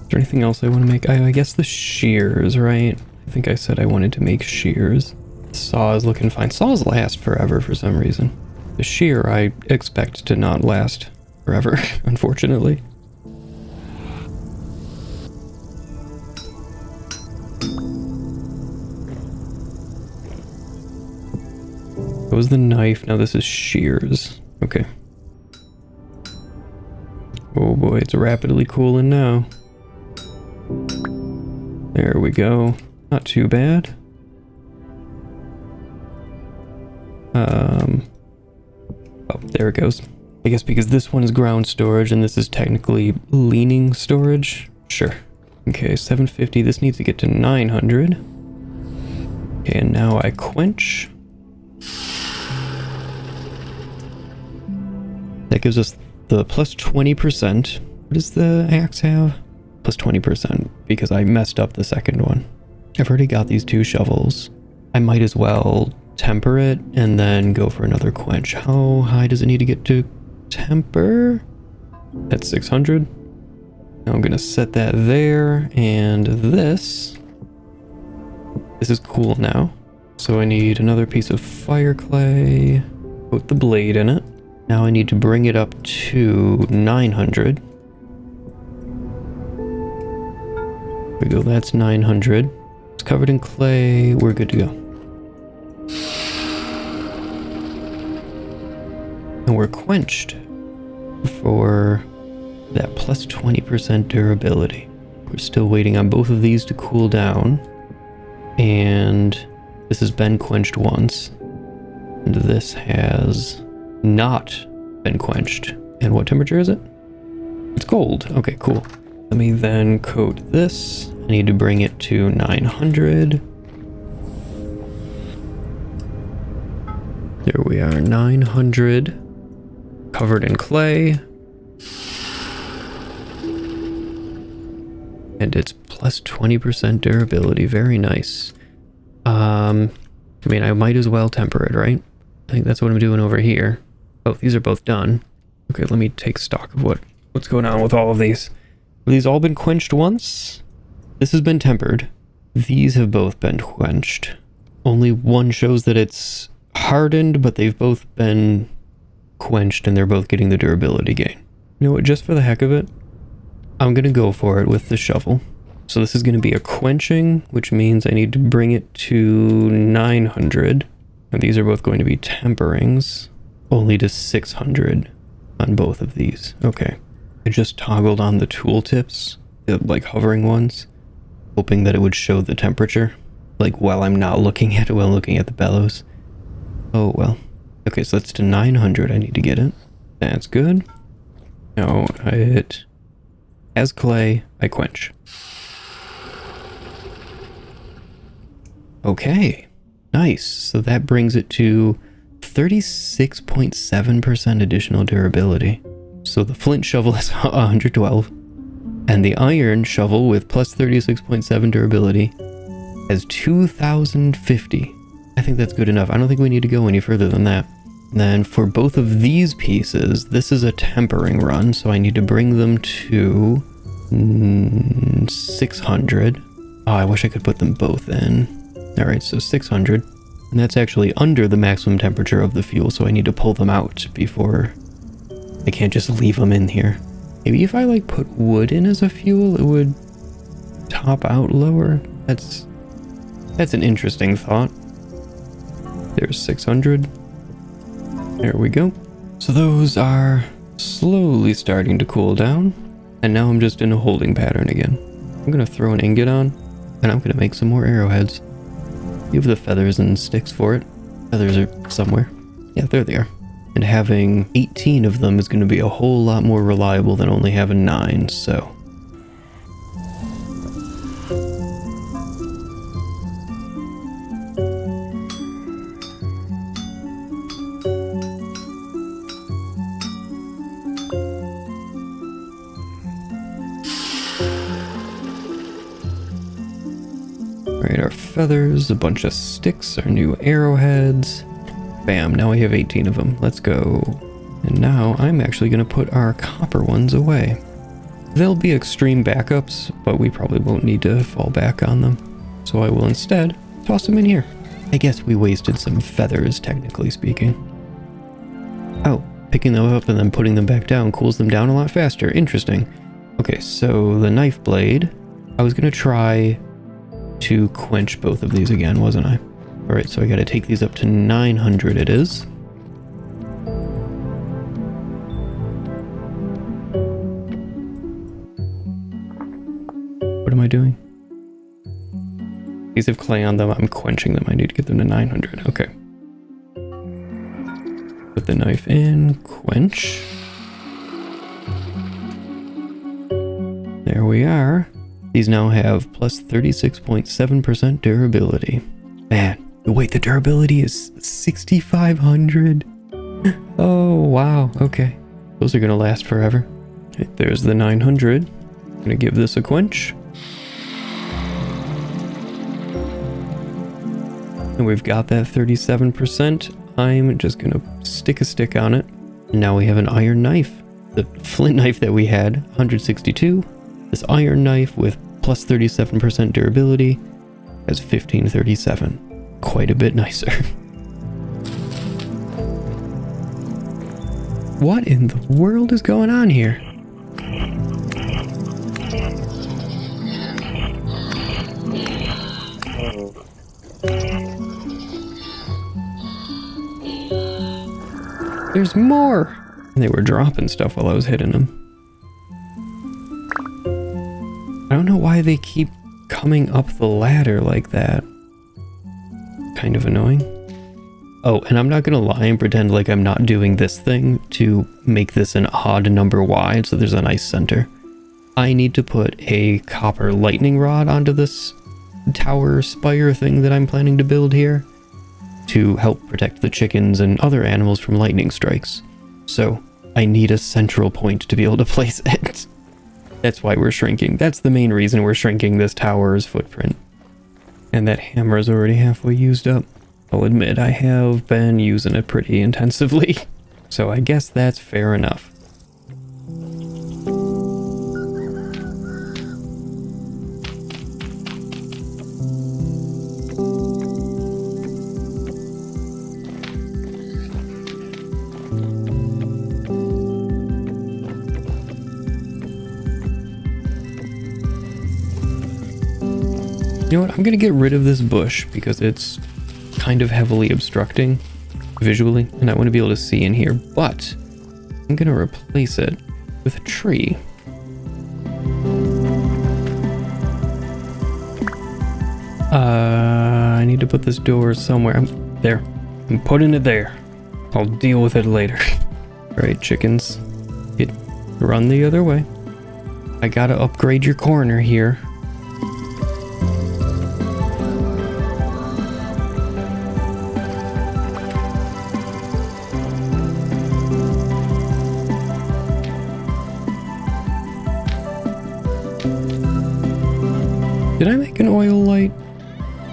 Is there anything else I want to make? I guess the shears, right? I think I said I wanted to make shears. Saw is looking fine. Saws last forever for some reason. The shear I expect to not last forever, unfortunately. That was the knife, now this is shears. Okay. Oh boy, it's rapidly cooling now. There we go. Not too bad. Oh, there it goes. I guess because this one is ground storage and this is technically leaning storage. Sure. Okay, 750. This needs to get to 900. Okay, and now I quench. That gives us the plus 20%. What does the axe have? Plus 20%, because I messed up the second one. I've already got these 2 shovels. I might as well temper it and then go for another quench. How high does it need to get to temper? That's 600. Now I'm gonna set that there, and this is cool now. So I need another piece of fire clay, put the blade in it. Now I need to bring it up to 900. There we go, that's 900. It's covered in clay, we're good to go. And we're quenched for that plus 20% durability. We're still waiting on both of these to cool down. And this has been quenched once. And this has not been quenched. And what temperature is it? It's gold. Okay, cool. Let me then coat this. I need to bring it to 900. There we are, 900. Covered in clay. And it's plus 20% durability. Very nice. I mean, I might as well temper it, right? I think that's what I'm doing over here. Oh, these are both done. Okay, let me take stock of what's going on with all of these. Have these all been quenched once? This has been tempered. These have both been quenched. Only one shows that it's hardened, but they've both been quenched and they're both getting the durability gain. You know what, just for the heck of it, I'm gonna go for it with the shovel. So this is gonna be a quenching, which means I need to bring it to 900. And these are both going to be temperings, only to 600 on both of these. Okay. I just toggled on the tooltips, the like hovering ones, hoping that it would show the temperature, like while I'm not looking at it, while looking at the bellows. Oh well. Okay, so that's to 900. I need to get it. That's good. Now it as clay, I quench. Okay, nice. So that brings it to 36.7% additional durability. So the flint shovel is 112, and the iron shovel with plus 36.7 durability has 2050. I think that's good enough. I don't think we need to go any further than that. And then for both of these pieces, this is a tempering run, so I need to bring them to 600. Oh, I wish I could put them both in. All right, so 600. And that's actually under the maximum temperature of the fuel, so I need to pull them out before... I can't just leave them in here. Maybe if I like put wood in as a fuel, it would top out lower. That's an interesting thought. There's 600. There we go. So those are slowly starting to cool down. And now I'm just in a holding pattern again. I'm gonna throw an ingot on, and I'm gonna make some more arrowheads. You have the feathers and sticks for it. Feathers are somewhere. Yeah, there they are. And having 18 of them is going to be a whole lot more reliable than only having 9, so... Alright, our feathers, a bunch of sticks, our new arrowheads. Bam, now we have 18 of them. Let's go. And now I'm actually going to put our copper ones away. They'll be extreme backups, but we probably won't need to fall back on them. So I will instead toss them in here. I guess we wasted some feathers, technically speaking. Oh, picking them up and then putting them back down cools them down a lot faster. Interesting. Okay, so the knife blade. I was going to try to quench both of these again, wasn't I? Alright, so I gotta take these up to 900 it is. What am I doing? These have clay on them, I'm quenching them. I need to get them to 900. Okay. Put the knife in, quench. There we are. These now have plus 36.7% durability. Man. Wait, the durability is 6,500. Oh, wow. Okay. Those are going to last forever. Okay, there's the 900. I'm going to give this a quench. And we've got that 37%. I'm just going to stick a stick on it. And now we have an iron knife. The flint knife that we had, 162. This iron knife with plus 37% durability has 1537. Quite a bit nicer. What in the world is going on here? There's more! They were dropping stuff while I was hitting them. I don't know why they keep coming up the ladder like that. Kind of annoying. Oh, and I'm not gonna lie and pretend like I'm not doing this thing to make this an odd number wide so there's a nice center. I need to put a copper lightning rod onto this tower spire thing that I'm planning to build here to help protect the chickens and other animals from lightning strikes. So I need a central point to be able to place it. That's why we're shrinking. That's the main reason we're shrinking this tower's footprint. And that hammer is already halfway used up. I'll admit, I have been using it pretty intensively, so I guess that's fair enough. You know what, I'm gonna get rid of this bush because it's kind of heavily obstructing visually and I want to be able to see in here, but I'm gonna replace it with a tree. I need to put this door somewhere. I'm putting it there. I'll deal with it later. Alright, chickens, run the other way. I gotta upgrade your corner here. Did I make an oil light?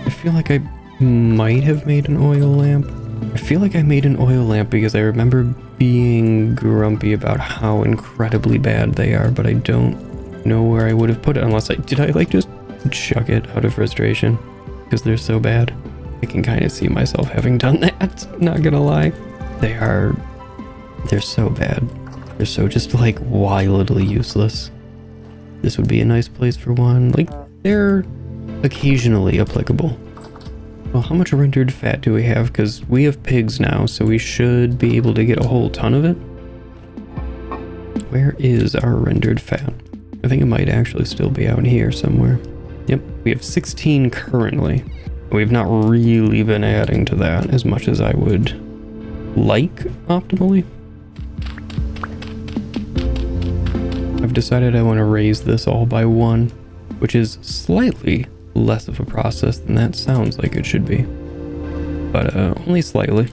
I feel like I might have made an oil lamp. I feel like I made an oil lamp because I remember being grumpy about how incredibly bad they are, but I don't know where I would have put it unless did I like just chuck it out of frustration because they're so bad? I can kind of see myself having done that, not gonna lie. They're so bad. They're so just like wildly useless. This would be a nice place for one. Like, they're occasionally applicable. Well, how much rendered fat do we have? Because we have pigs now, so we should be able to get a whole ton of it. Where is our rendered fat? I think it might actually still be out here somewhere. Yep, we have 16 currently. We've not really been adding to that as much as I would like optimally. I've decided I want to raise this all by 1, which is slightly less of a process than that sounds like it should be, but only slightly.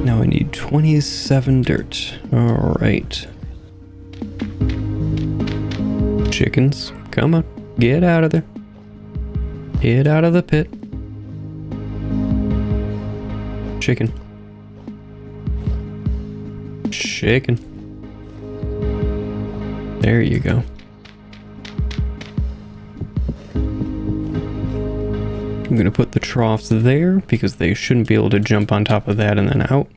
Now I need 27 dirt. All right. Chickens, come on, get out of there. Get out of the pit. Chicken. Chicken. There you go. I'm gonna put the troughs there because they shouldn't be able to jump on top of that and then out.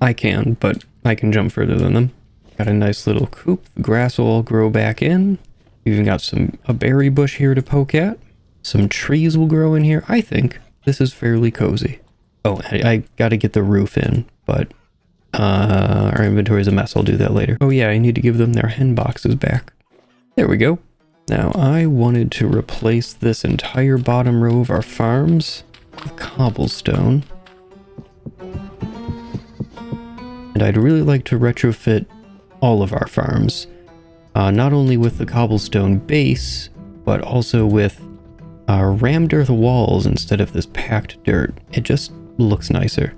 I can, but I can jump further than them. Got a nice little coop. The grass will all grow back in. We've even got a berry bush here to poke at. Some trees will grow in here. I think this is fairly cozy. Oh, I gotta get the roof in, but our inventory is a mess. I'll do that later. Oh yeah, I need to give them their hen boxes back. There we go. Now I wanted to replace this entire bottom row of our farms with cobblestone. And I'd really like to retrofit all of our farms. Not only with the cobblestone base, but also with rammed earth walls instead of this packed dirt. It just looks nicer.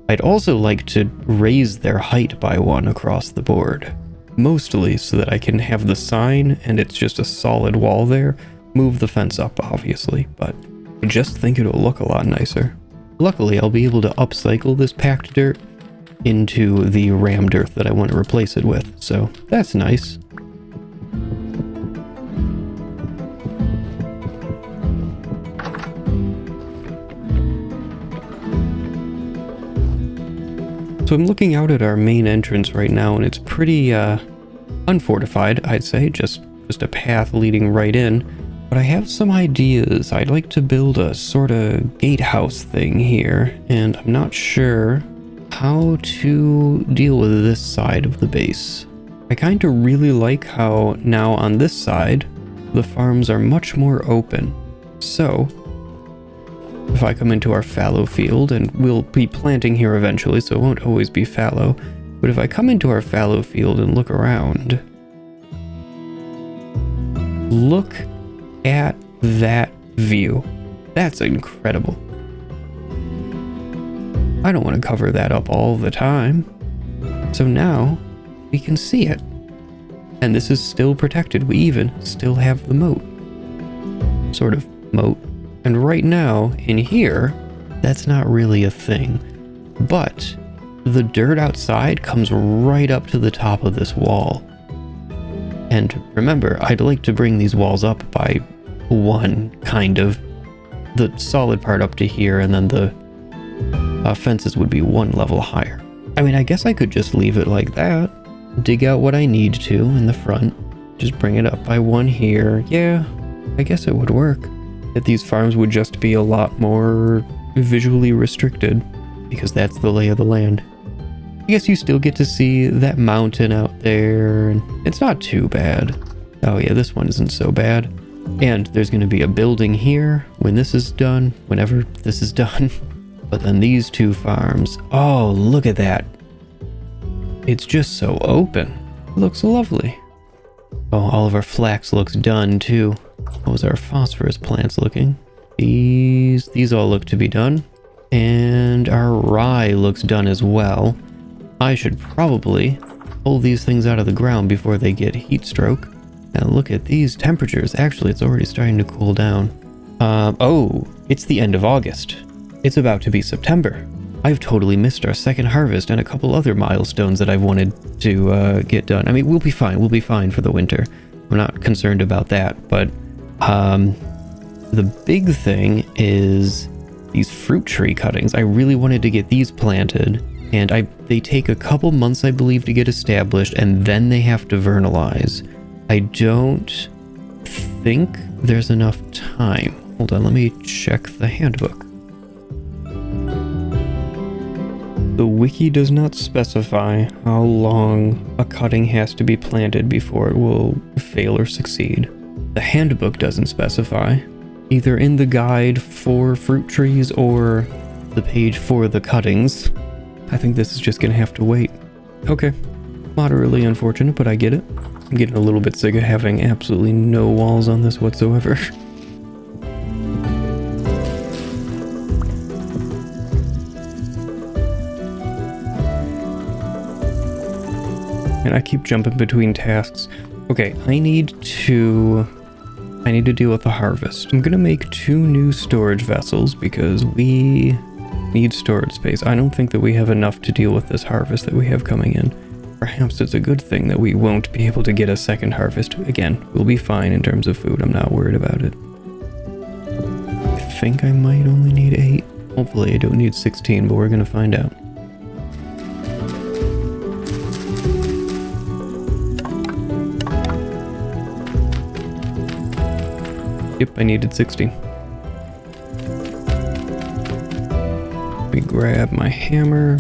I'd also like to raise their height by 1 across the board. Mostly so that I can have the sign and it's just a solid wall there. Move the fence up, obviously, but I just think it'll look a lot nicer. Luckily, I'll be able to upcycle this packed dirt into the rammed earth that I want to replace it with, so that's nice. So I'm looking out at our main entrance right now, and it's pretty unfortified, I'd say, just a path leading right in. But I have some ideas. I'd like to build a sort of gatehouse thing here, and I'm not sure how to deal with this side of the base. I kind of really like how now on this side, the farms are much more open. So, if I come into our fallow field, and we'll be planting here eventually, so it won't always be fallow, but if I come into our fallow field and look around, look at that view. That's incredible. I don't want to cover that up all the time. So now we can see it. And this is still protected. We even still have the moat. Sort of moat. And right now, in here, that's not really a thing. But the dirt outside comes right up to the top of this wall. And remember, I'd like to bring these walls up by one, kind of. The solid part up to here, and then the fences would be one level higher. I mean, I guess I could just leave it like that. Dig out what I need to in the front. Just bring it up by one here. Yeah, I guess it would work. That these farms would just be a lot more visually restricted, because that's the lay of the land. I guess you still get to see that mountain out there, and it's not too bad. Oh yeah, this one isn't so bad. And there's going to be a building here when this is done, whenever this is done. But then these two farms, oh, look at that. It's just so open. It looks lovely. Oh, all of our flax looks done too. How's our phosphorus plants looking? These all look to be done. And our rye looks done as well. I should probably pull these things out of the ground before they get heat stroke. And look at these temperatures. Actually, it's already starting to cool down. Oh, it's the end of August. It's about to be September. I've totally missed our second harvest and a couple other milestones that I've wanted to get done. I mean, we'll be fine. We'll be fine for the winter. I'm not concerned about that. But the big thing is these fruit tree cuttings. I really wanted to get these planted. And they take a couple months, I believe, to get established. And then they have to vernalize. I don't think there's enough time. Hold on, let me check the handbook. The wiki does not specify how long a cutting has to be planted before it will fail or succeed. The handbook doesn't specify, either in the guide for fruit trees or the page for the cuttings. I think this is just gonna have to wait. Okay, moderately unfortunate, but I get it. I'm getting a little bit sick of having absolutely no walls on this whatsoever. And I keep jumping between tasks. Okay, I need to deal with the harvest. I'm gonna make 2 new storage vessels because we need storage space. I don't think that we have enough to deal with this harvest that we have coming in. Perhaps it's a good thing that we won't be able to get a second harvest. Again, we'll be fine in terms of food. I'm not worried about it. I think I might only need 8. Hopefully I don't need 16, but we're gonna find out. Yep, I needed 60. Let me grab my hammer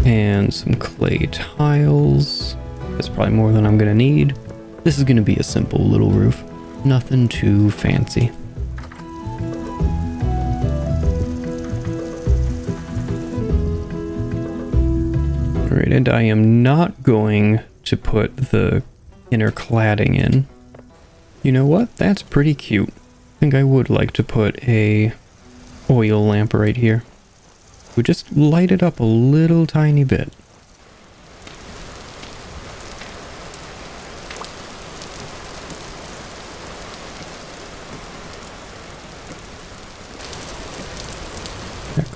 and some clay tiles. That's probably more than I'm gonna need. This is gonna be a simple little roof. Nothing too fancy. Alright, and I am not going to put the inner cladding in. You know what? That's pretty cute. I think I would like to put a oil lamp right here. We just light it up a little tiny bit. That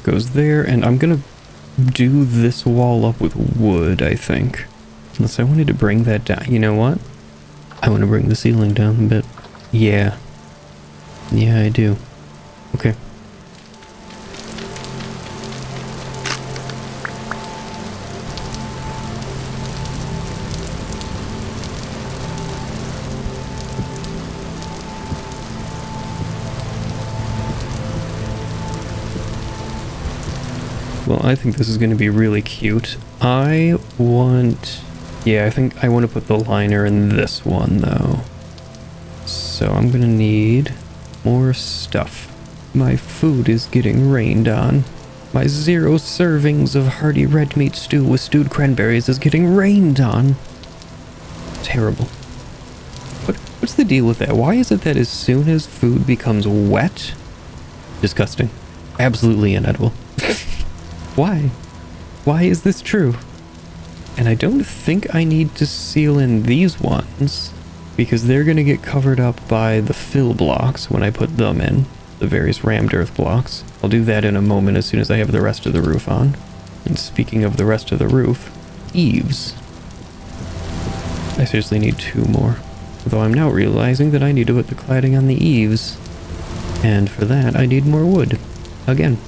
goes there, and I'm gonna do this wall up with wood, I think. Unless I wanted to bring that down. You know what? I want to bring the ceiling down a bit. Yeah. Yeah, I do. Okay. Well, I think this is going to be really cute. I think I want to put the liner in this one, though. So I'm going to need more stuff. My food is getting rained on. My 0 servings of hearty red meat stew with stewed cranberries is getting rained on. Terrible. What's the deal with that? Why is it that as soon as food becomes wet? Disgusting. Absolutely inedible. Why? Why is this true? And I don't think I need to seal in these ones, because they're going to get covered up by the fill blocks when I put them in, the various rammed earth blocks. I'll do that in a moment as soon as I have the rest of the roof on. And speaking of the rest of the roof, eaves. I seriously need 2 more. Although I'm now realizing that I need to put the cladding on the eaves. And for that, I need more wood. Again,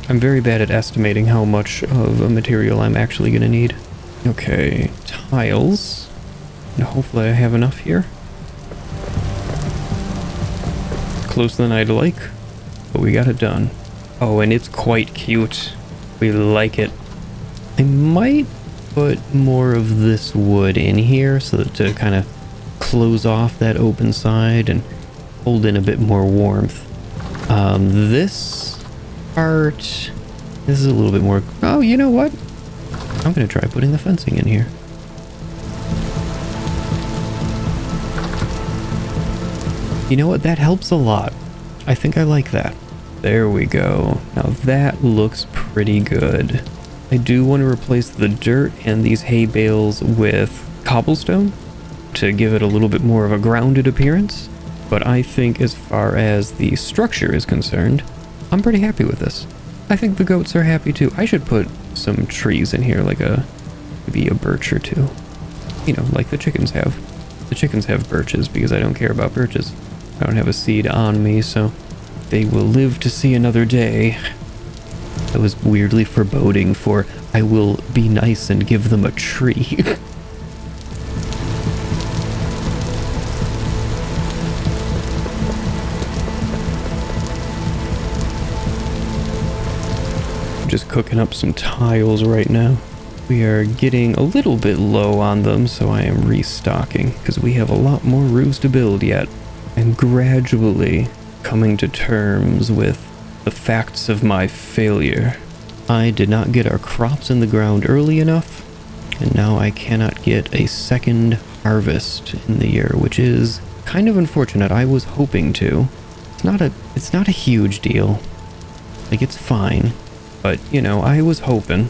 I'm very bad at estimating how much of a material I'm actually going to need. Okay, tiles. And hopefully I have enough here. Closer than I'd like, but we got it done. Oh, and it's quite cute. We like it. I might put more of this wood in here so that to kind of close off that open side and hold in a bit more warmth. This part, this is a little bit more. Oh, you know what? I'm gonna try putting the fencing in here. You know what? That helps a lot. I think I like that. There we go. Now that looks pretty good. I do want to replace the dirt and these hay bales with cobblestone to give it a little bit more of a grounded appearance. But I think as far as the structure is concerned, I'm pretty happy with this. I think the goats are happy too. I should put some trees in here, like maybe a birch or 2. You know, like the chickens have. The chickens have birches because I don't care about birches. I don't have a seed on me, so they will live to see another day. I was weirdly foreboding for I will be nice and give them a tree. Just cooking up some tiles right now. We are getting a little bit low on them, so I am restocking because we have a lot more roofs to build yet. And gradually coming to terms with the facts of my failure. I did not get our crops in the ground early enough, and now I cannot get a second harvest in the year, which is kind of unfortunate. I was hoping to. It's not a huge deal. Like, it's fine. But, you know, I was hoping.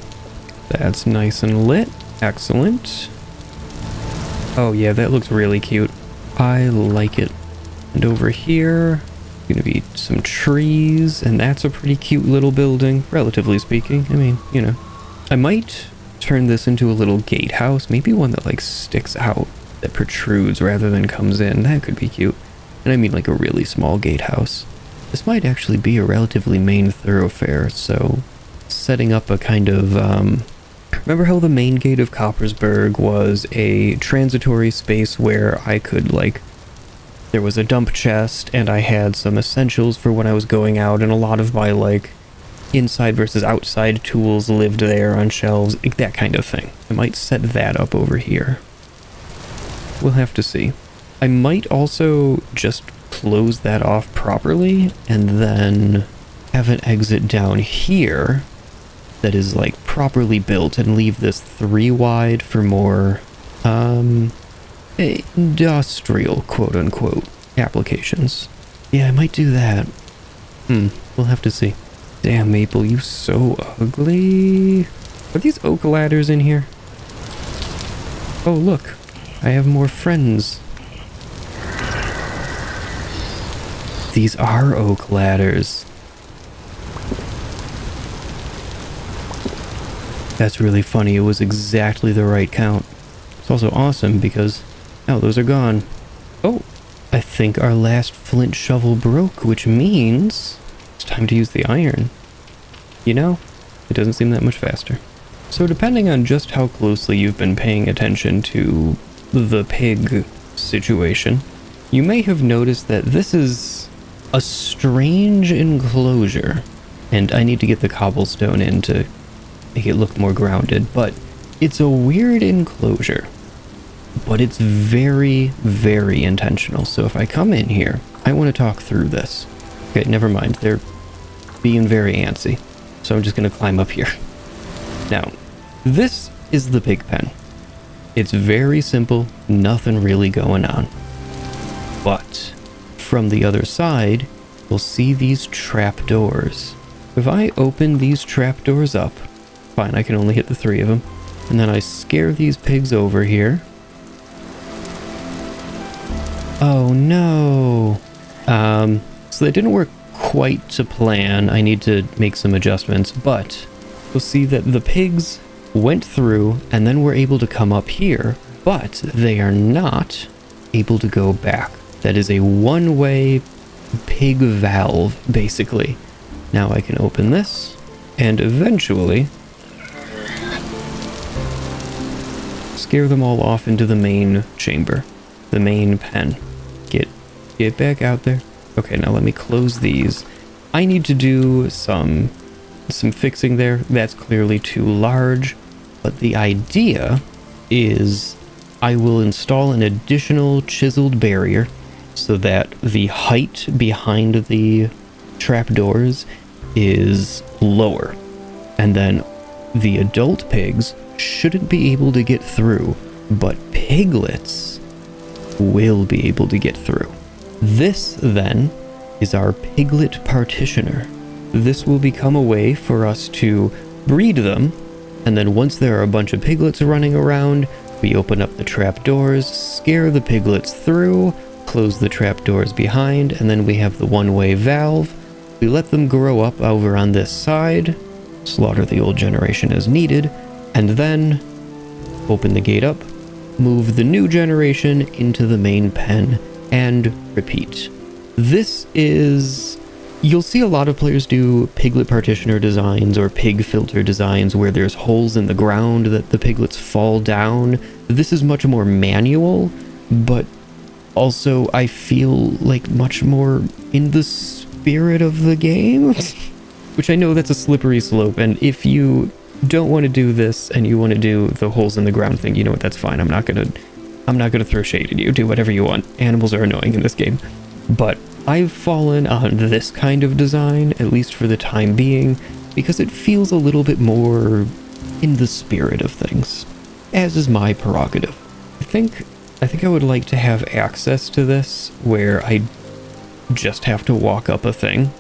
That's nice and lit. Excellent. Oh yeah, that looks really cute. I like it. And over here, gonna be some trees, and that's a pretty cute little building, relatively speaking. I mean, you know. I might turn this into a little gatehouse, maybe one that like sticks out, that protrudes rather than comes in. That could be cute. And I mean like a really small gatehouse. This might actually be a relatively main thoroughfare, so setting up a kind of, remember how the main gate of Coppersburg was a transitory space where I could, like, there was a dump chest and I had some essentials for when I was going out, and a lot of my, like, inside versus outside tools lived there on shelves, like that kind of thing. I might set that up over here. We'll have to see. I might also just close that off properly and then have an exit down here that is like properly built and leave this 3 wide for more industrial quote-unquote applications. Yeah, I might do that. We'll have to see. Damn, Maple, you so ugly. Are these oak ladders in here? Oh, look. I have more friends. These are oak ladders. That's really funny. It was exactly the right count. It's also awesome because now those are gone. Oh, I think our last flint shovel broke, which means it's time to use the iron. You know, it doesn't seem that much faster. So depending on just how closely you've been paying attention to the pig situation, you may have noticed that this is a strange enclosure, and I need to get the cobblestone in to make it look more grounded. But it's a weird enclosure, but it's very, very intentional. So if I come in here, I want to talk through this. Okay, never mind. They're being very antsy. So I'm just going to climb up here. Now, this is the pig pen. It's very simple, nothing really going on. But from the other side, you'll see these trapdoors. If I open these trapdoors up, fine, I can only hit the 3 of them. And then I scare these pigs over here. Oh no. So that didn't work quite to plan. I need to make some adjustments, but you'll see that the pigs went through and then were able to come up here, but they are not able to go back. That is a one-way pig valve, basically. Now I can open this and eventually scare them all off into the main chamber, the main pen. Get back out there. Okay, now let me close these. I need to do some fixing there. That's clearly too large, but the idea is I will install an additional chiseled barrier so that the height behind the trapdoors is lower, and then the adult pigs shouldn't be able to get through, but piglets will be able to get through. This then is our piglet partitioner. This will become a way for us to breed them, and then once there are a bunch of piglets running around, we open up the trapdoors, scare the piglets through, close the trapdoors behind, and then we have the one-way valve. We let them grow up over on this side, slaughter the old generation as needed, and then open the gate up, move the new generation into the main pen, and repeat. This is... You'll see a lot of players do piglet partitioner designs or pig filter designs where there's holes in the ground that the piglets fall down. This is much more manual, but also I feel like much more in the spirit of the game, which I know that's a slippery slope, and if you don't want to do this and you want to do the holes in the ground thing, you know what, that's fine. I'm not gonna throw shade at you. Do whatever you want. Animals are annoying in this game. But I've fallen on this kind of design, at least for the time being, because it feels a little bit more in the spirit of things, as is my prerogative. I think I would like to have access to this where I just have to walk up a thing.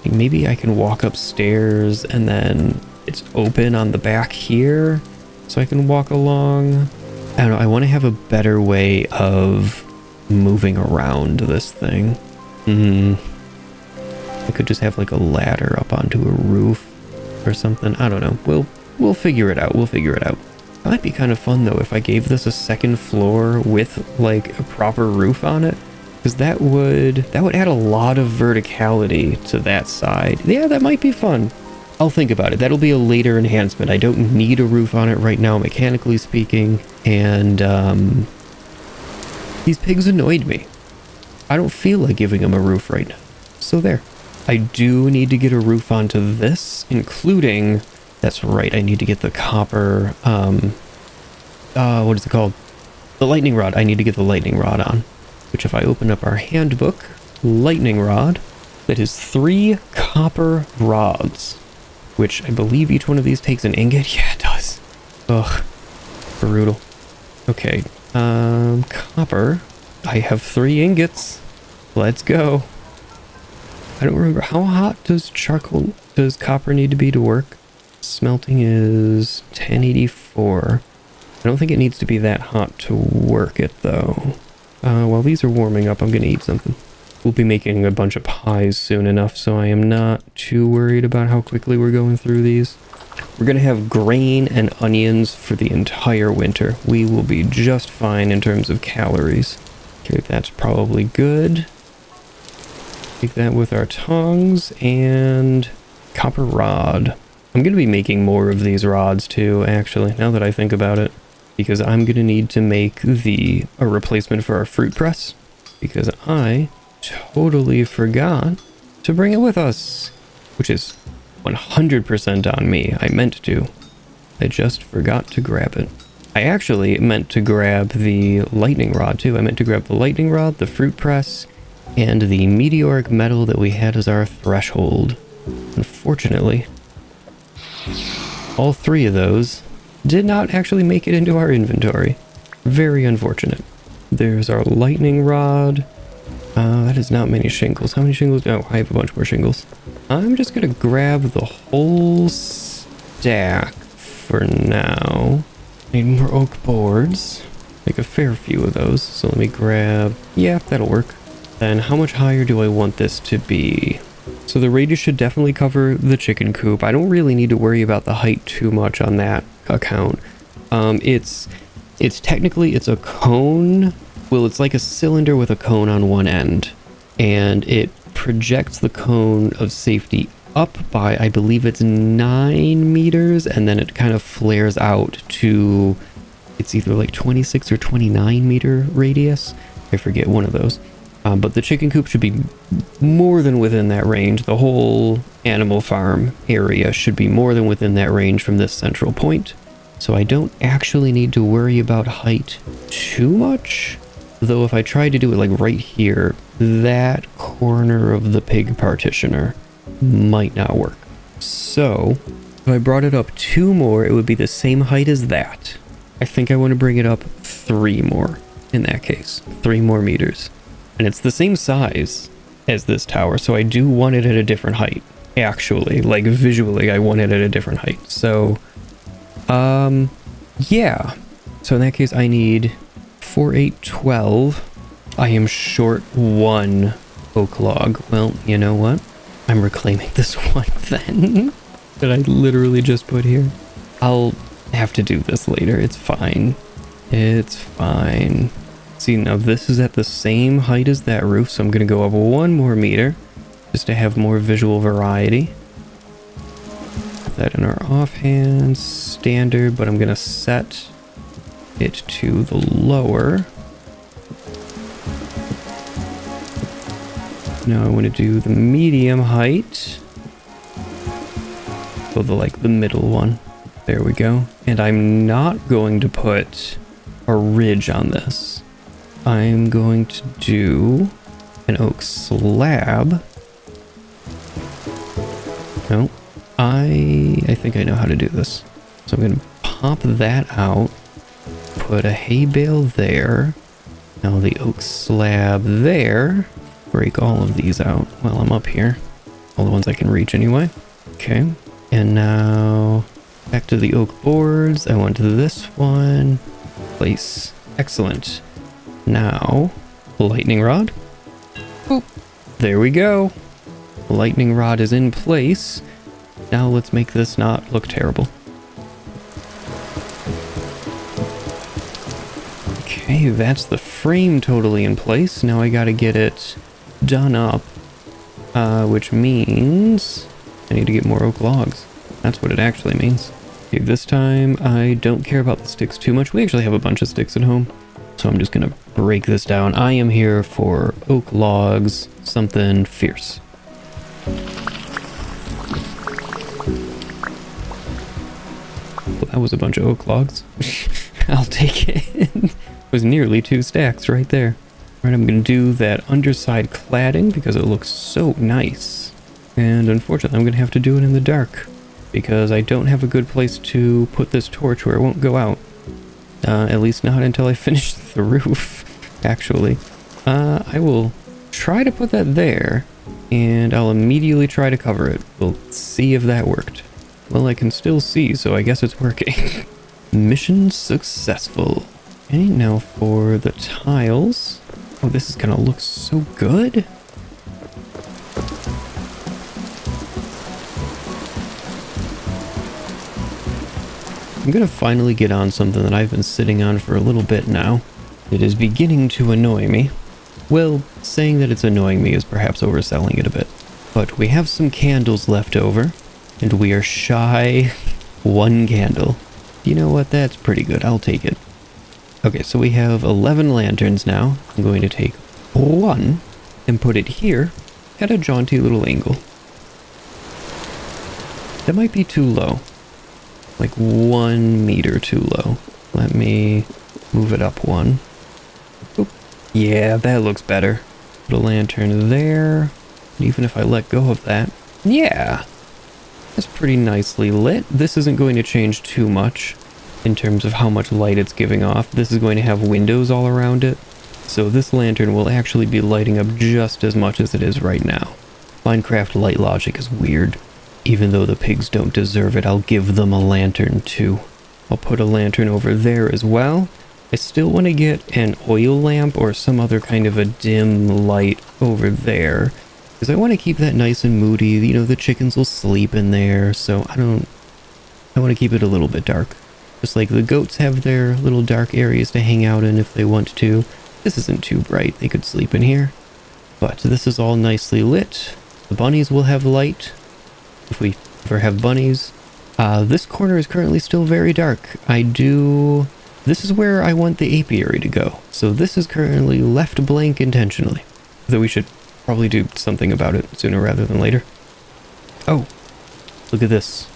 Like maybe I can walk upstairs and then it's open on the back here so I can walk along. I don't know, I want to have a better way of moving around this thing. I could just have like a ladder up onto a roof or something. I don't know. We'll figure it out. It might be kind of fun though if I gave this a second floor with like a proper roof on it, because that would add a lot of verticality to that side. Yeah, that might be fun. I'll think about it. That'll be a later enhancement. I don't need a roof on it right now, mechanically speaking, and these pigs annoyed me. I don't feel like giving them a roof right now. So there. I do need to get a roof onto this, including... That's right, I need to get the copper... what is it called? The lightning rod. I need to get the lightning rod on. Which if I open up our handbook, lightning rod, that is 3 copper rods. Which I believe each one of these takes an ingot. Yeah, it does. Ugh. Brutal. Okay. Copper. I have 3 ingots. Let's go. I don't remember. How hot does copper need to be to work? Smelting is 1084. I don't think it needs to be that hot to work it though. While these are warming up, I'm gonna eat something. We'll be making a bunch of pies soon enough, so I am not too worried about how quickly we're going through these. We're gonna have grain and onions for the entire winter. We will be just fine in terms of calories. Okay, that's probably good. Take that with our tongs and copper rod. I'm going to be making more of these rods too, actually, now that I think about it. Because I'm going to need to make a replacement for our fruit press. Because I totally forgot to bring it with us. Which is 100% on me. I meant to. I just forgot to grab it. I actually meant to grab the lightning rod too. I meant to grab the lightning rod, the fruit press, and the meteoric metal that we had as our threshold. Unfortunately, all three of those did not actually make it into our inventory. Very unfortunate. There's our lightning rod. That is not many shingles. How many shingles? Oh, I have a bunch more shingles. I'm just gonna grab the whole stack for now. Need more oak boards. Like a fair few of those. So let me grab... Yeah, that'll work. Then how much higher do I want this to be? So the radius should definitely cover the chicken coop. I don't really need to worry about the height too much on that account. It's technically, it's a cone. Well, it's like a cylinder with a cone on one end. And it projects the cone of safety up by, I believe it's 9 meters. And then it kind of flares out to, it's either like 26 or 29 meter radius. I forget, one of those. But the chicken coop should be more than within that range. The whole animal farm area should be more than within that range from this central point. So I don't actually need to worry about height too much. Though if I try to do it like right here, that corner of the pig partitioner might not work. So if I brought it up 2 more, it would be the same height as that. I think I want to bring it up 3 more in that case. 3 more meters. And it's the same size as this tower, so I do want it at a different height. Actually, like visually, I want it at a different height. So, yeah. So in that case, I need 4, 8, 12. I am short 1 oak log. Well, you know what? I'm reclaiming this one then. That I literally just put here. I'll have to do this later. It's fine. It's fine. See, now this is at the same height as that roof, so I'm going to go up 1 more meter just to have more visual variety. Put that in our offhand standard, but I'm going to set it to the lower. Now I want to do the medium height. So the middle one. There we go. And I'm not going to put a ridge on this. I'm going to do an oak slab. No, I think I know how to do this. So I'm going to pop that out, put a hay bale there. Now the oak slab there. Break all of these out while I'm up here. All the ones I can reach anyway. Okay, and now back to the oak boards. I want this one. Place. Excellent. Now, lightning rod. Boop. There we go. Lightning rod is in place. Now let's make this not look terrible. Okay, that's the frame totally in place. Now I gotta get it done up, which means I need to get more oak logs. That's what it actually means. Okay, this time I don't care about the sticks too much. We actually have a bunch of sticks at home. So I'm just gonna break this down. I am here for oak logs, something fierce. Well, that was a bunch of oak logs. I'll take it. It was nearly 2 stacks right there. All right, I'm gonna do that underside cladding because it looks so nice. And unfortunately, I'm gonna have to do it in the dark because I don't have a good place to put this torch where it won't go out. At least not until I finish the roof, actually. I will try to put that there, and I'll immediately try to cover it. We'll see if that worked. Well, I can still see, so I guess it's working. Mission successful. Okay, now for the tiles. Oh, this is gonna look so good. I'm gonna finally get on something that I've been sitting on for a little bit now. It is beginning to annoy me. Well, saying that it's annoying me is perhaps overselling it a bit. But we have some candles left over, and we are shy 1 candle. You know what? That's pretty good. I'll take it. Okay, so we have 11 lanterns now. I'm going to take 1 and put it here at a jaunty little angle. That might be too low. Like 1 meter too low. Let me move it up one. Oop. Yeah, that looks better. Put a lantern there. And even if I let go of that, yeah, that's pretty nicely lit. This isn't going to change too much in terms of how much light it's giving off. This is going to have windows all around it. So this lantern will actually be lighting up just as much as it is right now. Minecraft light logic is weird. Even though the pigs don't deserve it, I'll give them a lantern too. I'll put a lantern over there as well. I still want to get an oil lamp or some other kind of a dim light over there, because I want to keep that nice and moody. You know, the chickens will sleep in there, so I want to keep it a little bit dark. Just like the goats have their little dark areas to hang out in if they want to. This isn't too bright, they could sleep in here. But this is all nicely lit. The bunnies will have light, if we ever have bunnies. This corner is currently still very dark. This is where I want the apiary to go. So this is currently left blank intentionally. Though we should probably do something about it sooner rather than later. Oh, look at this.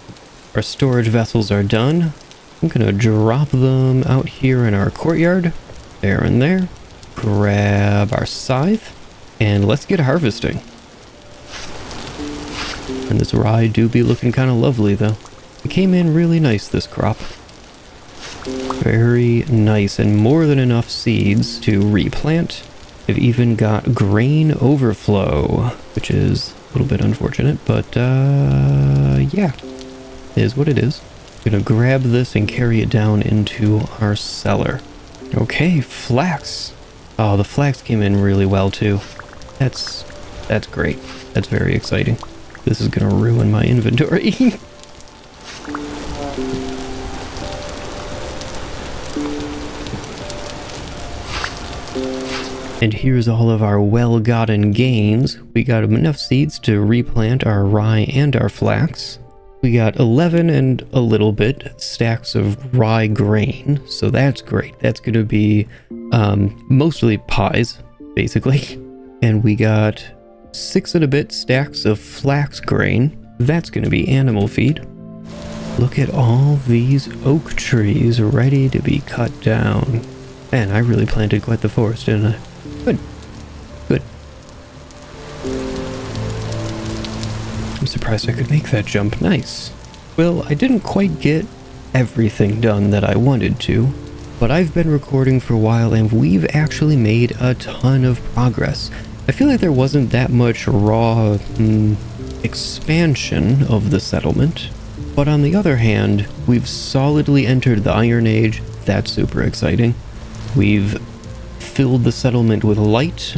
Our storage vessels are done. I'm gonna drop them out here in our courtyard. There and there. Grab our scythe. And let's get harvesting. And this rye do be looking kind of lovely though. It came in really nice, this crop. Very nice, and more than enough seeds to replant. I've even got grain overflow, which is a little bit unfortunate, but yeah, it is what it is. Gonna grab this and carry it down into our cellar. Okay, flax. Oh, the flax came in really well too. That's great. That's very exciting. This is gonna ruin my inventory. And here's all of our well-gotten gains. We got enough seeds to replant our rye and our flax. We got 11 and a little bit stacks of rye grain, so that's great. That's gonna be mostly pies, basically. And we got 6 and a bit stacks of flax grain. That's gonna be animal feed. Look at all these oak trees ready to be cut down. Man, I really planted quite the forest, didn't I? Good. Good. I'm surprised I could make that jump. Nice. Well, I didn't quite get everything done that I wanted to, but I've been recording for a while and we've actually made a ton of progress. I feel like there wasn't that much raw expansion of the settlement, but on the other hand, we've solidly entered the Iron Age. That's super exciting. We've filled the settlement with light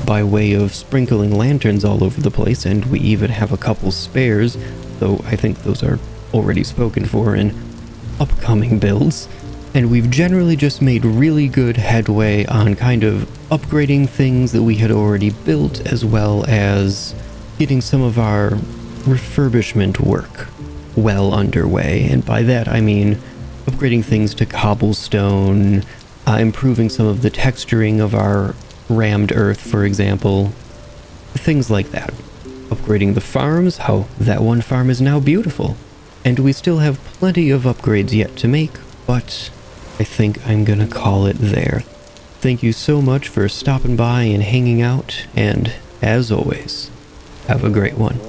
by way of sprinkling lanterns all over the place, and we even have a couple spares, though I think those are already spoken for in upcoming builds. And we've generally just made really good headway on kind of upgrading things that we had already built, as well as getting some of our refurbishment work well underway. And by that I mean upgrading things to cobblestone, improving some of the texturing of our rammed earth, for example. Things like that. Upgrading the farms, how that one farm is now beautiful. And we still have plenty of upgrades yet to make, but I think I'm gonna call it there. Thank you so much for stopping by and hanging out, and as always, have a great one.